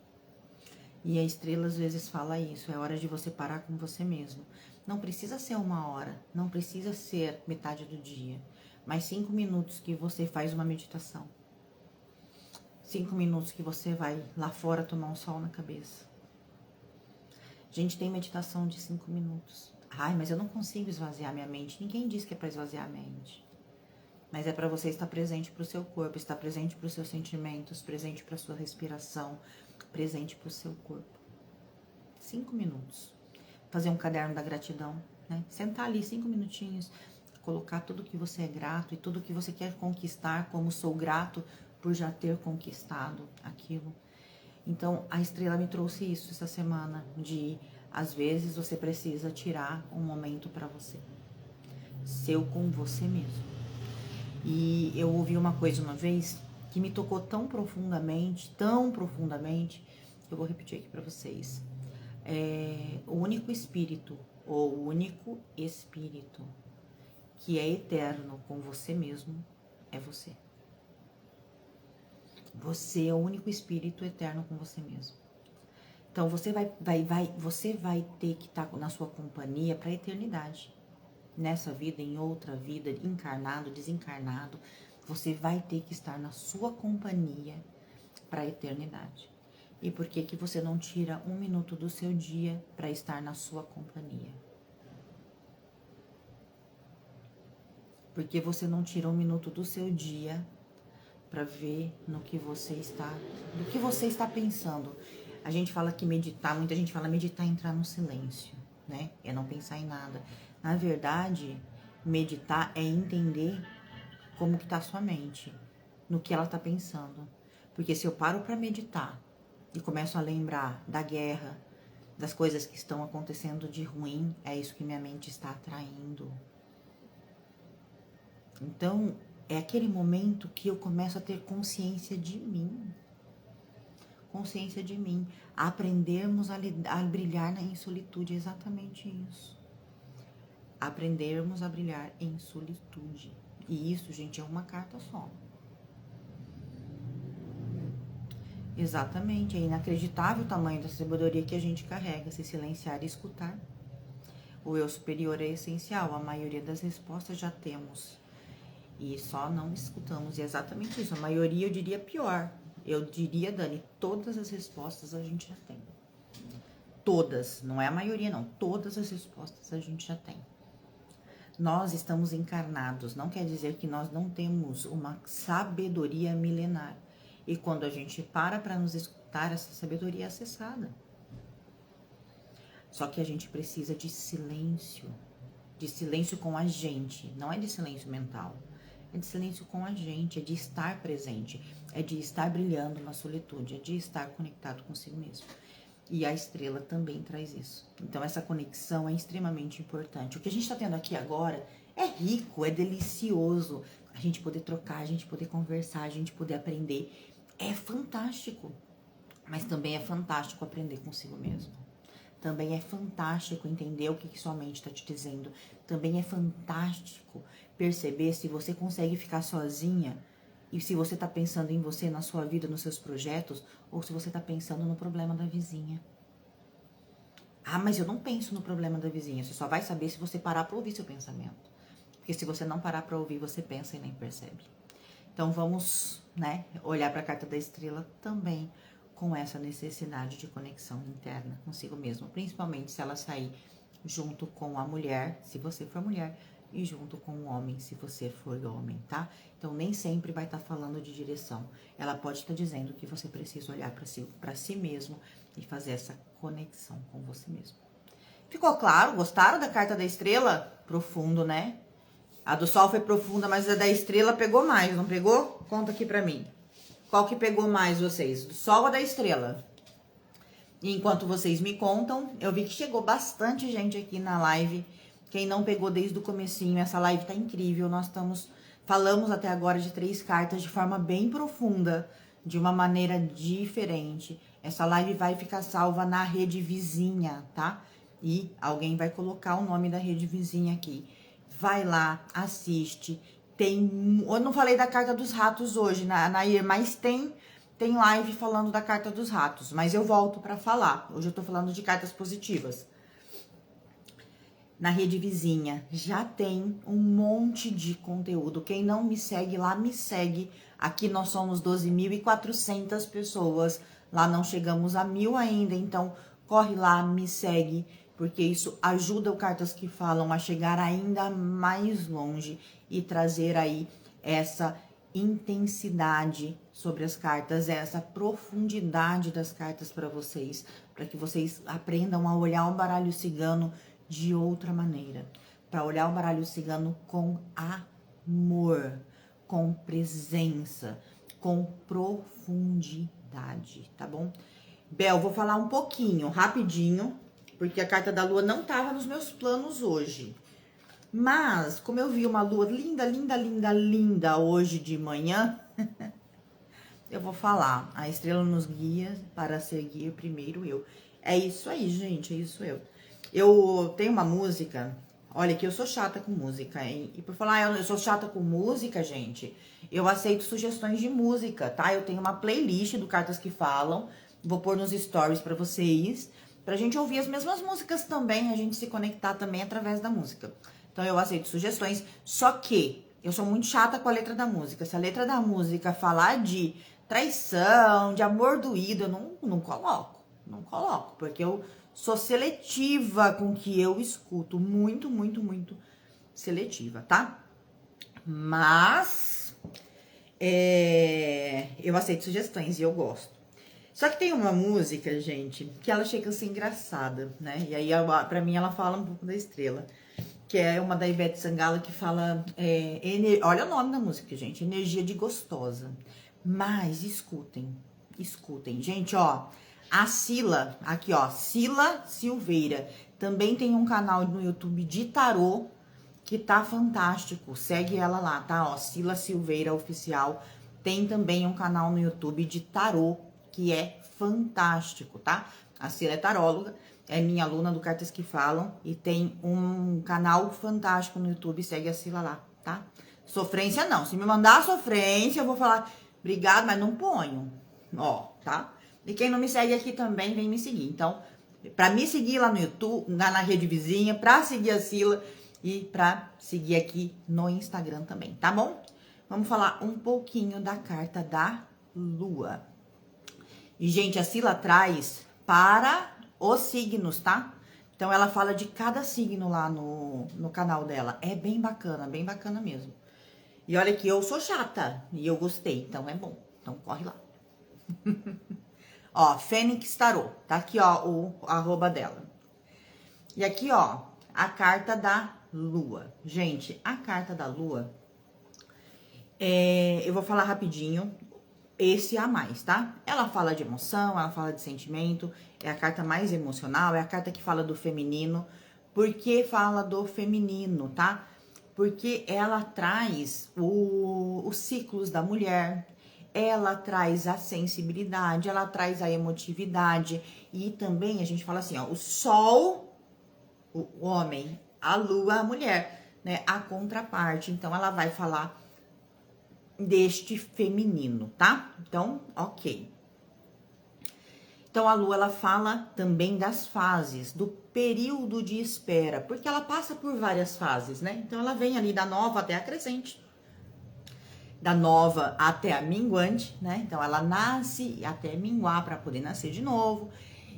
E a estrela às vezes fala isso, é hora de você parar com você mesmo. Não precisa ser 1 hora, não precisa ser metade do dia, mas 5 minutos que você faz uma meditação. 5 minutos que você vai lá fora tomar um sol na cabeça. Gente, tem meditação de 5 minutos. Ai, mas eu não consigo esvaziar minha mente. Ninguém diz que é pra esvaziar a mente. Mas é para você estar presente para o seu corpo, estar presente para os seus sentimentos, presente para a sua respiração, presente para o seu corpo. 5 minutos. Fazer um caderno da gratidão, né? Sentar ali 5 minutinhos, colocar tudo que você é grato e tudo que você quer conquistar, como sou grato por já ter conquistado aquilo. Então, a estrela me trouxe isso essa semana, de às vezes você precisa tirar um momento para você. Seu com você mesmo. E eu ouvi uma coisa uma vez que me tocou tão profundamente, que eu vou repetir aqui para vocês. O único espírito, ou o único espírito que é eterno com você mesmo é você. Você é o único espírito eterno com você mesmo. Então você vai ter que estar na sua companhia para a eternidade. Nessa vida, em outra vida, encarnado, desencarnado, você vai ter que estar na sua companhia para a eternidade. E por que que você não tira 1 minuto do seu dia para estar na sua companhia? Por que você não tira 1 minuto do seu dia para ver no que você está pensando? A gente fala que meditar, muita gente fala meditar é entrar no silêncio, né? É não pensar em nada. Na verdade, meditar é entender como que tá a sua mente, no que ela tá pensando. Porque se eu paro para meditar e começo a lembrar da guerra, das coisas que estão acontecendo de ruim, é isso que minha mente está atraindo. Então, é aquele momento que eu começo a ter consciência de mim. Consciência de mim. Aprendermos a brilhar em solitude, é exatamente isso. Aprendermos a brilhar em solitude. E isso, gente, é uma carta só. Exatamente, é inacreditável o tamanho da sabedoria que a gente carrega, se silenciar e escutar. O eu superior é essencial, a maioria das respostas já temos. E só não escutamos, e é exatamente isso, a maioria eu diria pior. Eu diria, Dani, todas as respostas a gente já tem. Todas, não é a maioria não, todas as respostas a gente já tem. Nós estamos encarnados, não quer dizer que nós não temos uma sabedoria milenar. E quando a gente para nos escutar, essa sabedoria é acessada. Só que a gente precisa de silêncio com a gente, não é de silêncio mental. É de silêncio com a gente, é de estar presente, é de estar brilhando na solitude, é de estar conectado consigo mesmo. E a estrela também traz isso. Então essa conexão é extremamente importante. O que a gente está tendo aqui agora é rico, é delicioso. A gente poder trocar, a gente poder conversar, a gente poder aprender. É fantástico. Mas também é fantástico aprender consigo mesmo. Também é fantástico entender o que sua mente está te dizendo. Também é fantástico perceber se você consegue ficar sozinha e se você está pensando em você, na sua vida, nos seus projetos, ou se você está pensando no problema da vizinha. Ah, mas eu não penso no problema da vizinha. Você só vai saber se você parar para ouvir seu pensamento. Porque se você não parar para ouvir, você pensa e nem percebe. Então vamos, olhar para a carta da estrela também com essa necessidade de conexão interna consigo mesmo, principalmente se ela sair junto com a mulher, se você for mulher, e junto com o homem, se você for homem, tá? Então nem sempre vai estar falando de direção. Ela pode estar dizendo que você precisa olhar para si mesmo e fazer essa conexão com você mesmo. Ficou claro? Gostaram da carta da estrela? Profundo, né? A do sol foi profunda, mas a da estrela pegou mais, não pegou? Conta aqui pra mim. Qual que pegou mais vocês? Do sol ou da estrela? E enquanto vocês me contam, eu vi que chegou bastante gente aqui na live. Quem não pegou desde o comecinho, essa live tá incrível. Nós falamos até agora de 3 cartas de forma bem profunda, de uma maneira diferente. Essa live vai ficar salva na rede vizinha, tá? E alguém vai colocar o nome da rede vizinha aqui. Vai lá, assiste. Eu não falei da carta dos ratos hoje, Nair, mas tem live falando da carta dos ratos. Mas eu volto pra falar. Hoje eu tô falando de cartas positivas. Na rede vizinha já tem um monte de conteúdo. Quem não me segue lá, me segue. Aqui nós somos 12.400 pessoas. Lá não chegamos a 1.000 ainda. Então, corre lá, me segue. Porque isso ajuda o Cartas que Falam a chegar ainda mais longe e trazer aí essa intensidade sobre as cartas, essa profundidade das cartas para vocês, para que vocês aprendam a olhar o baralho cigano de outra maneira, para olhar o baralho cigano com amor, com presença, com profundidade, tá bom? Bel, vou falar um pouquinho, rapidinho, porque a carta da lua não estava nos meus planos hoje. Mas, como eu vi uma lua linda, linda, linda, linda hoje de manhã, eu vou falar. A estrela nos guia para seguir primeiro eu. É isso aí, gente, é isso eu. Eu tenho uma música, olha que eu sou chata com música, hein? E por falar, eu sou chata com música, gente, eu aceito sugestões de música, tá? Eu tenho uma playlist do Cartas que Falam, vou pôr nos stories pra vocês, pra gente ouvir as mesmas músicas também, a gente se conectar também através da música. Então eu aceito sugestões, só que eu sou muito chata com a letra da música. Se a letra da música falar de traição, de amor doído, eu não coloco, porque eu sou seletiva com o que eu escuto, muito, muito, muito seletiva, tá? Mas eu aceito sugestões e eu gosto. Só que tem uma música, gente, que ela chega a ser engraçada, né? E aí, pra mim, ela fala um pouco da estrela. Que é uma da Ivete Sangalo que fala... olha o nome da música, gente. Energia de Gostosa. Mas escutem. Gente, ó. A Sila, aqui ó, Sila Silveira, também tem um canal no YouTube de tarô que tá fantástico. Segue ela lá, tá? Ó, Sila Silveira Oficial. Tem também um canal no YouTube de tarô que é fantástico, tá? A Sila é taróloga, é minha aluna do Cartas que Falam e tem um canal fantástico no YouTube. Segue a Sila lá, tá? Sofrência não. Se me mandar sofrência, eu vou falar obrigado, mas não ponho. Ó, tá? E quem não me segue aqui também, vem me seguir. Então, pra me seguir lá no YouTube, na rede vizinha, pra seguir a Sila e pra seguir aqui no Instagram também, tá bom? Vamos falar um pouquinho da carta da Lua. E, gente, a Sila traz para os signos, tá? Então, ela fala de cada signo lá no canal dela. É bem bacana mesmo. E olha que eu sou chata e eu gostei, então é bom. Então, corre lá. Ó, Fênix Tarô. Tá aqui, ó, o arroba dela. E aqui, ó, a carta da Lua. Gente, a carta da Lua, eu vou falar rapidinho, esse a mais, tá? Ela fala de emoção, ela fala de sentimento, é a carta mais emocional, é a carta que fala do feminino. Por que fala do feminino, tá? Porque ela traz os ciclos da mulher, ela traz a sensibilidade, ela traz a emotividade e também a gente fala assim, ó, o sol, o homem, a lua, a mulher, né, a contraparte. Então ela vai falar deste feminino, tá? Então, ok. Então a lua ela fala também das fases, do período de espera, porque ela passa por várias fases, né? Então ela vem ali da nova até a crescente, da nova até a minguante, né? Então ela nasce até minguar para poder nascer de novo.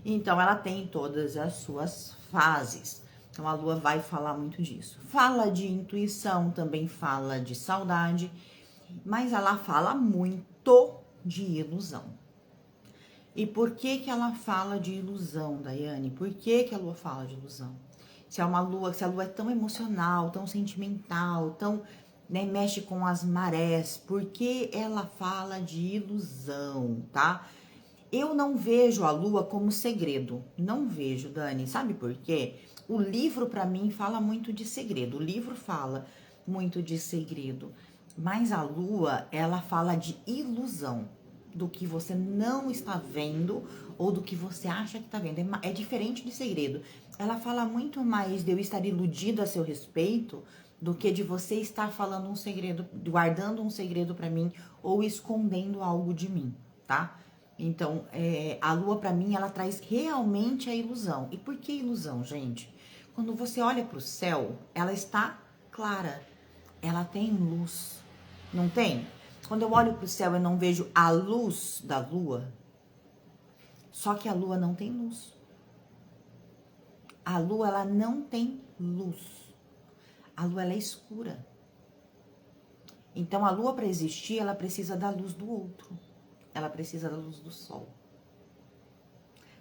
Então ela tem todas as suas fases. Então a lua vai falar muito disso. Fala de intuição, também fala de saudade, mas ela fala muito de ilusão. E por que que ela fala de ilusão, Daiane? Por que que a lua fala de ilusão? Se a lua é tão emocional, tão sentimental, tão, né, mexe com as marés, por que ela fala de ilusão, tá? Eu não vejo a lua como segredo. Não vejo, Dani. Sabe por quê? O livro, para mim, fala muito de segredo. O livro fala muito de segredo. Mas a lua, ela fala de ilusão. Do que você não está vendo ou do que você acha que está vendo. É diferente de segredo. Ela fala muito mais de eu estar iludida a seu respeito do que de você estar falando um segredo, guardando um segredo para mim ou escondendo algo de mim, tá? Então, a lua para mim, ela traz realmente a ilusão. E por que ilusão, gente? Quando você olha para o céu, ela está clara, ela tem luz, não tem? Quando eu olho para o céu, eu não vejo a luz da lua, só que a lua não tem luz. A lua, ela não tem luz. A lua, ela é escura. Então, a lua, para existir, ela precisa da luz do outro. Ela precisa da luz do sol.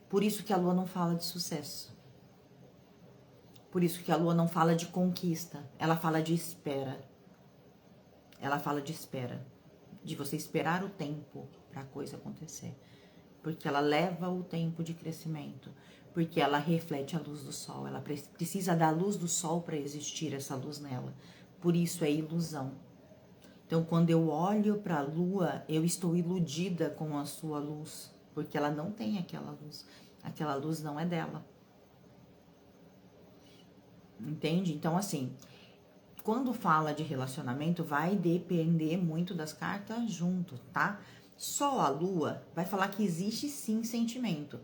Por isso que a lua não fala de sucesso. Por isso que a lua não fala de conquista. Ela fala de espera. Ela fala de espera. De você esperar o tempo para a coisa acontecer. Porque ela leva o tempo de crescimento. Porque ela reflete a luz do sol. Ela precisa da luz do sol para existir essa luz nela. Por isso é ilusão. Então, quando eu olho para a lua, eu estou iludida com a sua luz. Porque ela não tem aquela luz. Aquela luz não é dela. Entende? Então, assim, quando fala de relacionamento, vai depender muito das cartas junto, tá? Só a lua vai falar que existe sim sentimento.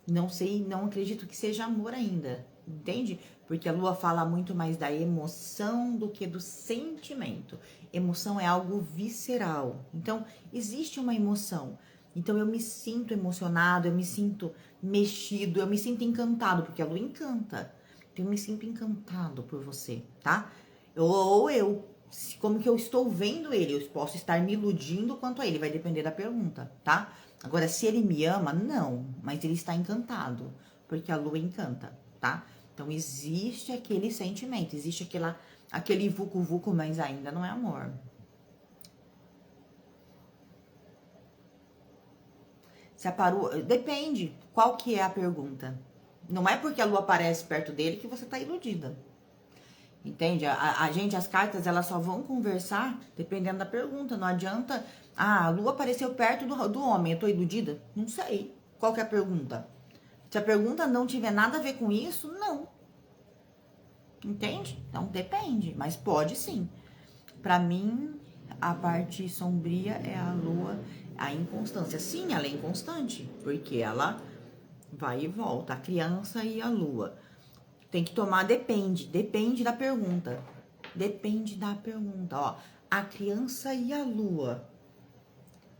Não sei, não acredito que seja amor ainda, entende? Porque a lua fala muito mais da emoção do que do sentimento. Emoção é algo visceral. Então, existe uma emoção. Então, eu me sinto emocionado, eu me sinto mexido, eu me sinto encantado, porque a lua encanta. Então, eu me sinto encantado por você, tá? Como que eu estou vendo ele, eu posso estar me iludindo quanto a ele, vai depender da pergunta, tá? Agora, se ele me ama, não, mas ele está encantado, porque a lua encanta, tá? Então, existe aquele sentimento, existe aquele vucu-vucu, mas ainda não é amor. Depende. Qual que é a pergunta? Não é porque a lua aparece perto dele que você tá iludida. Entende? Gente, as cartas, elas só vão conversar dependendo da pergunta. Não adianta... a lua apareceu perto do homem, eu tô iludida? Não sei. Qual que é a pergunta? Se a pergunta não tiver nada a ver com isso, não. Entende? Então, depende. Mas pode sim. Pra mim, a parte sombria é a lua, a inconstância. Sim, ela é inconstante, porque ela vai e volta. A criança e a lua. Tem que tomar, depende da pergunta. Depende da pergunta, ó. A criança e a lua.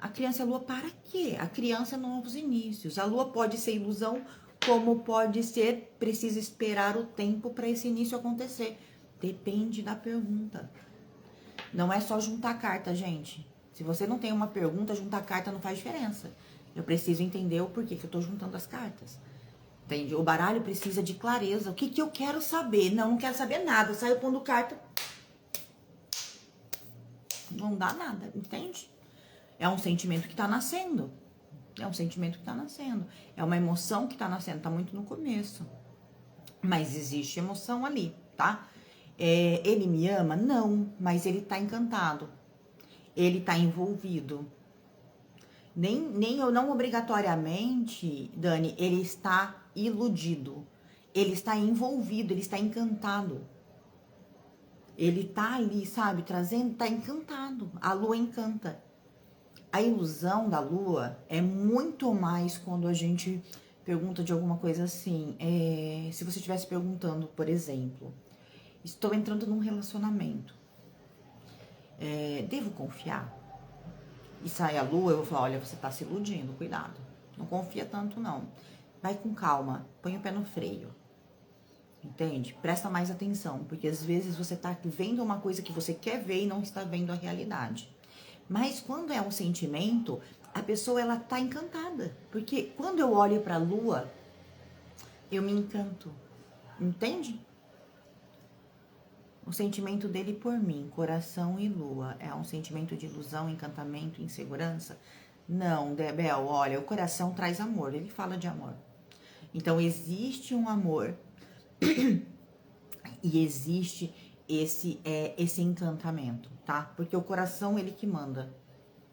A criança e a lua para quê? A criança é novos inícios. A lua pode ser ilusão, como pode ser, precisa esperar o tempo para esse início acontecer. Depende da pergunta. Não é só juntar carta, gente. Se você não tem uma pergunta, juntar carta não faz diferença. Eu preciso entender o porquê que eu tô juntando as cartas. Entende? O baralho precisa de clareza. O que que eu quero saber? Não quero saber nada. Saio pondo carta. Não dá nada, entende? É um sentimento que tá nascendo. É um sentimento que tá nascendo. É uma emoção que tá nascendo. Tá muito no começo. Mas existe emoção ali, tá? Ele me ama? Não. Mas ele tá encantado. Ele tá envolvido. Nem eu não obrigatoriamente, Dani, ele está iludido. Ele está envolvido, ele está encantado. Ele tá ali, sabe, trazendo, tá encantado. A lua encanta. A ilusão da lua é muito mais quando a gente pergunta de alguma coisa assim. Se você estivesse perguntando, por exemplo, estou entrando num relacionamento. Devo confiar? E sai a lua, eu vou falar, olha, você tá se iludindo, cuidado. Não confia tanto, não. Vai com calma, põe o pé no freio. Entende? Presta mais atenção, porque às vezes você tá vendo uma coisa que você quer ver e não está vendo a realidade. Mas quando é um sentimento, a pessoa, ela tá encantada. Porque quando eu olho pra lua, eu me encanto. Entende? O sentimento dele por mim, coração e lua, é um sentimento de ilusão, encantamento, insegurança? Não, Bel, olha, o coração traz amor, ele fala de amor. Então, existe um amor e existe esse encantamento, tá? Porque o coração, ele que manda.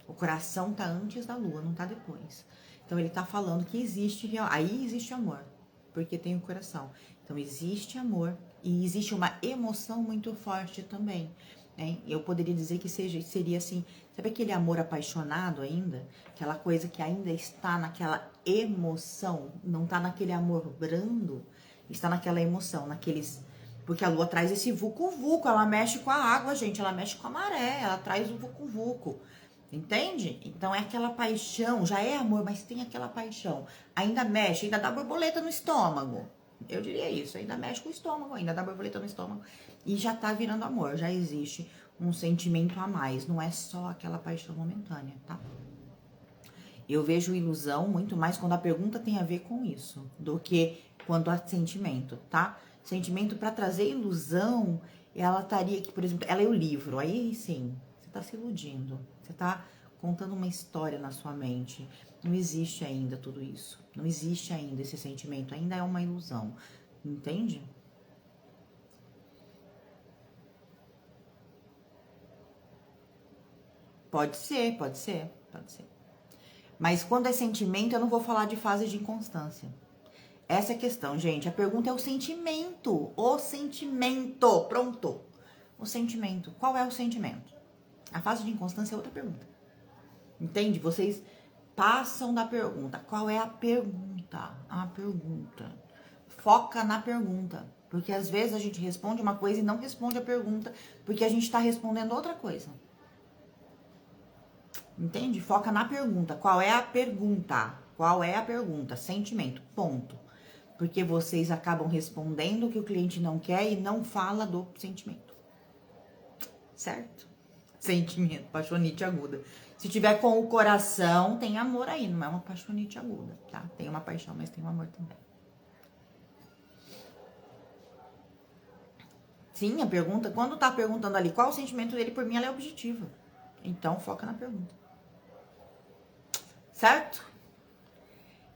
O coração tá antes da lua, não tá depois. Então, ele tá falando que existe, aí existe amor, porque tem o coração. Então, existe amor e existe uma emoção muito forte também, né? Eu poderia dizer que seria assim, sabe aquele amor apaixonado ainda? Aquela coisa que ainda está naquela emoção, não tá naquele amor brando, está naquela emoção, naqueles... Porque a lua traz esse vucu-vucu, ela mexe com a água, gente, ela mexe com a maré, ela traz o vucu-vucu. Entende? Então é aquela paixão, já é amor, mas tem aquela paixão. Ainda mexe, ainda dá borboleta no estômago. Eu diria isso, ainda mexe com o estômago, ainda dá borboleta no estômago. E já tá virando amor, já existe um sentimento a mais. Não é só aquela paixão momentânea, tá? Eu vejo ilusão muito mais quando a pergunta tem a ver com isso, do que quando há sentimento, tá? Sentimento para trazer ilusão, ela estaria aqui, por exemplo, ela é o livro, aí sim, você tá se iludindo, você tá contando uma história na sua mente. Não existe ainda tudo isso, não existe ainda esse sentimento, ainda é uma ilusão, entende? Pode ser, pode ser, pode ser. Mas quando é sentimento, eu não vou falar de fase de inconstância. Essa é a questão, gente. A pergunta é o sentimento. O sentimento. Pronto. O sentimento. Qual é o sentimento? A fase de inconstância é outra pergunta. Entende? Vocês passam da pergunta. Qual é a pergunta? A pergunta. Foca na pergunta. Porque às vezes a gente responde uma coisa e não responde a pergunta, porque a gente está respondendo outra coisa. Entende? Foca na pergunta. Qual é a pergunta? Qual é a pergunta? Sentimento. Ponto. Porque vocês acabam respondendo o que o cliente não quer e não fala do sentimento. Certo? Sentimento, paixonite aguda. Se tiver com o coração, tem amor aí, não é uma paixonite aguda, tá? Tem uma paixão, mas tem um amor também. Sim, a pergunta, quando tá perguntando ali qual o sentimento dele por mim, ela é objetiva. Então, foca na pergunta. Certo?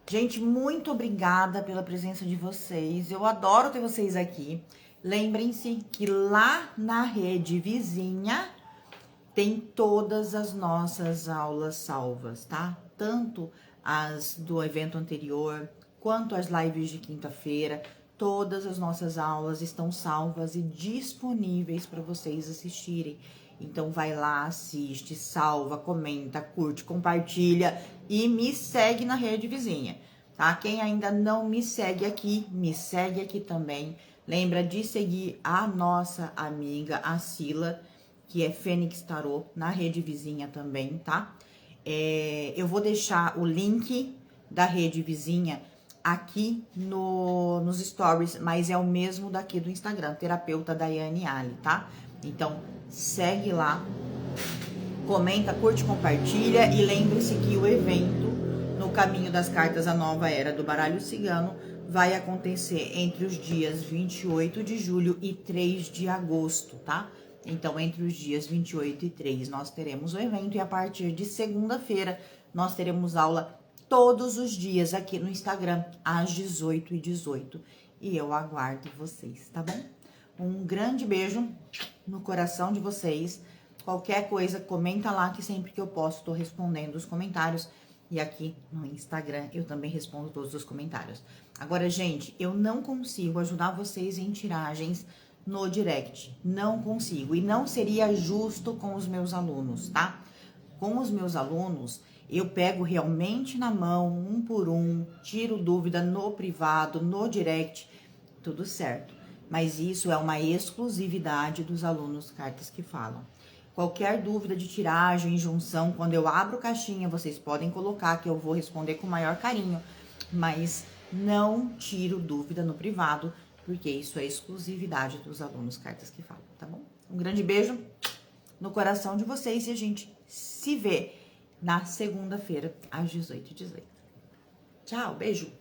Gente, muito obrigada pela presença de vocês. Eu adoro ter vocês aqui. Lembrem-se que lá na rede vizinha tem todas as nossas aulas salvas, tá? Tanto as do evento anterior, quanto as lives de quinta-feira. Todas as nossas aulas estão salvas e disponíveis para vocês assistirem. Então vai lá, assiste, salva, comenta, curte, compartilha e me segue na rede vizinha, tá? Quem ainda não me segue aqui também. Lembra de seguir a nossa amiga, a Sila, que é Fênix Tarô, na rede vizinha também, tá? Eu vou deixar o link da rede vizinha aqui nos stories, mas é o mesmo daqui do Instagram, terapeuta Daiane Ali, tá? Então, segue lá, comenta, curte, compartilha e lembre-se que o evento no Caminho das Cartas, a Nova Era do Baralho Cigano, vai acontecer entre os dias 28 de julho e 3 de agosto, tá? Então, entre os dias 28 e 3, nós teremos o evento e a partir de segunda-feira, nós teremos aula todos os dias aqui no Instagram, às 18h18. E eu aguardo vocês, tá bom? Um grande beijo no coração de vocês. Qualquer coisa, comenta lá que sempre que eu posto, tô respondendo os comentários. E aqui no Instagram eu também respondo todos os comentários. Agora, gente, eu não consigo ajudar vocês em tiragens no direct. Não consigo. E não seria justo com os meus alunos, tá? Com os meus alunos, eu pego realmente na mão, um por um, tiro dúvida no privado, no direct, tudo certo. Mas isso é uma exclusividade dos alunos Cartas que Falam. Qualquer dúvida de tiragem, junção, quando eu abro caixinha, vocês podem colocar que eu vou responder com o maior carinho, mas não tiro dúvida no privado, porque isso é exclusividade dos alunos Cartas que Falam, tá bom? Um grande beijo no coração de vocês e a gente se vê na segunda-feira, às 18h18. Tchau, beijo!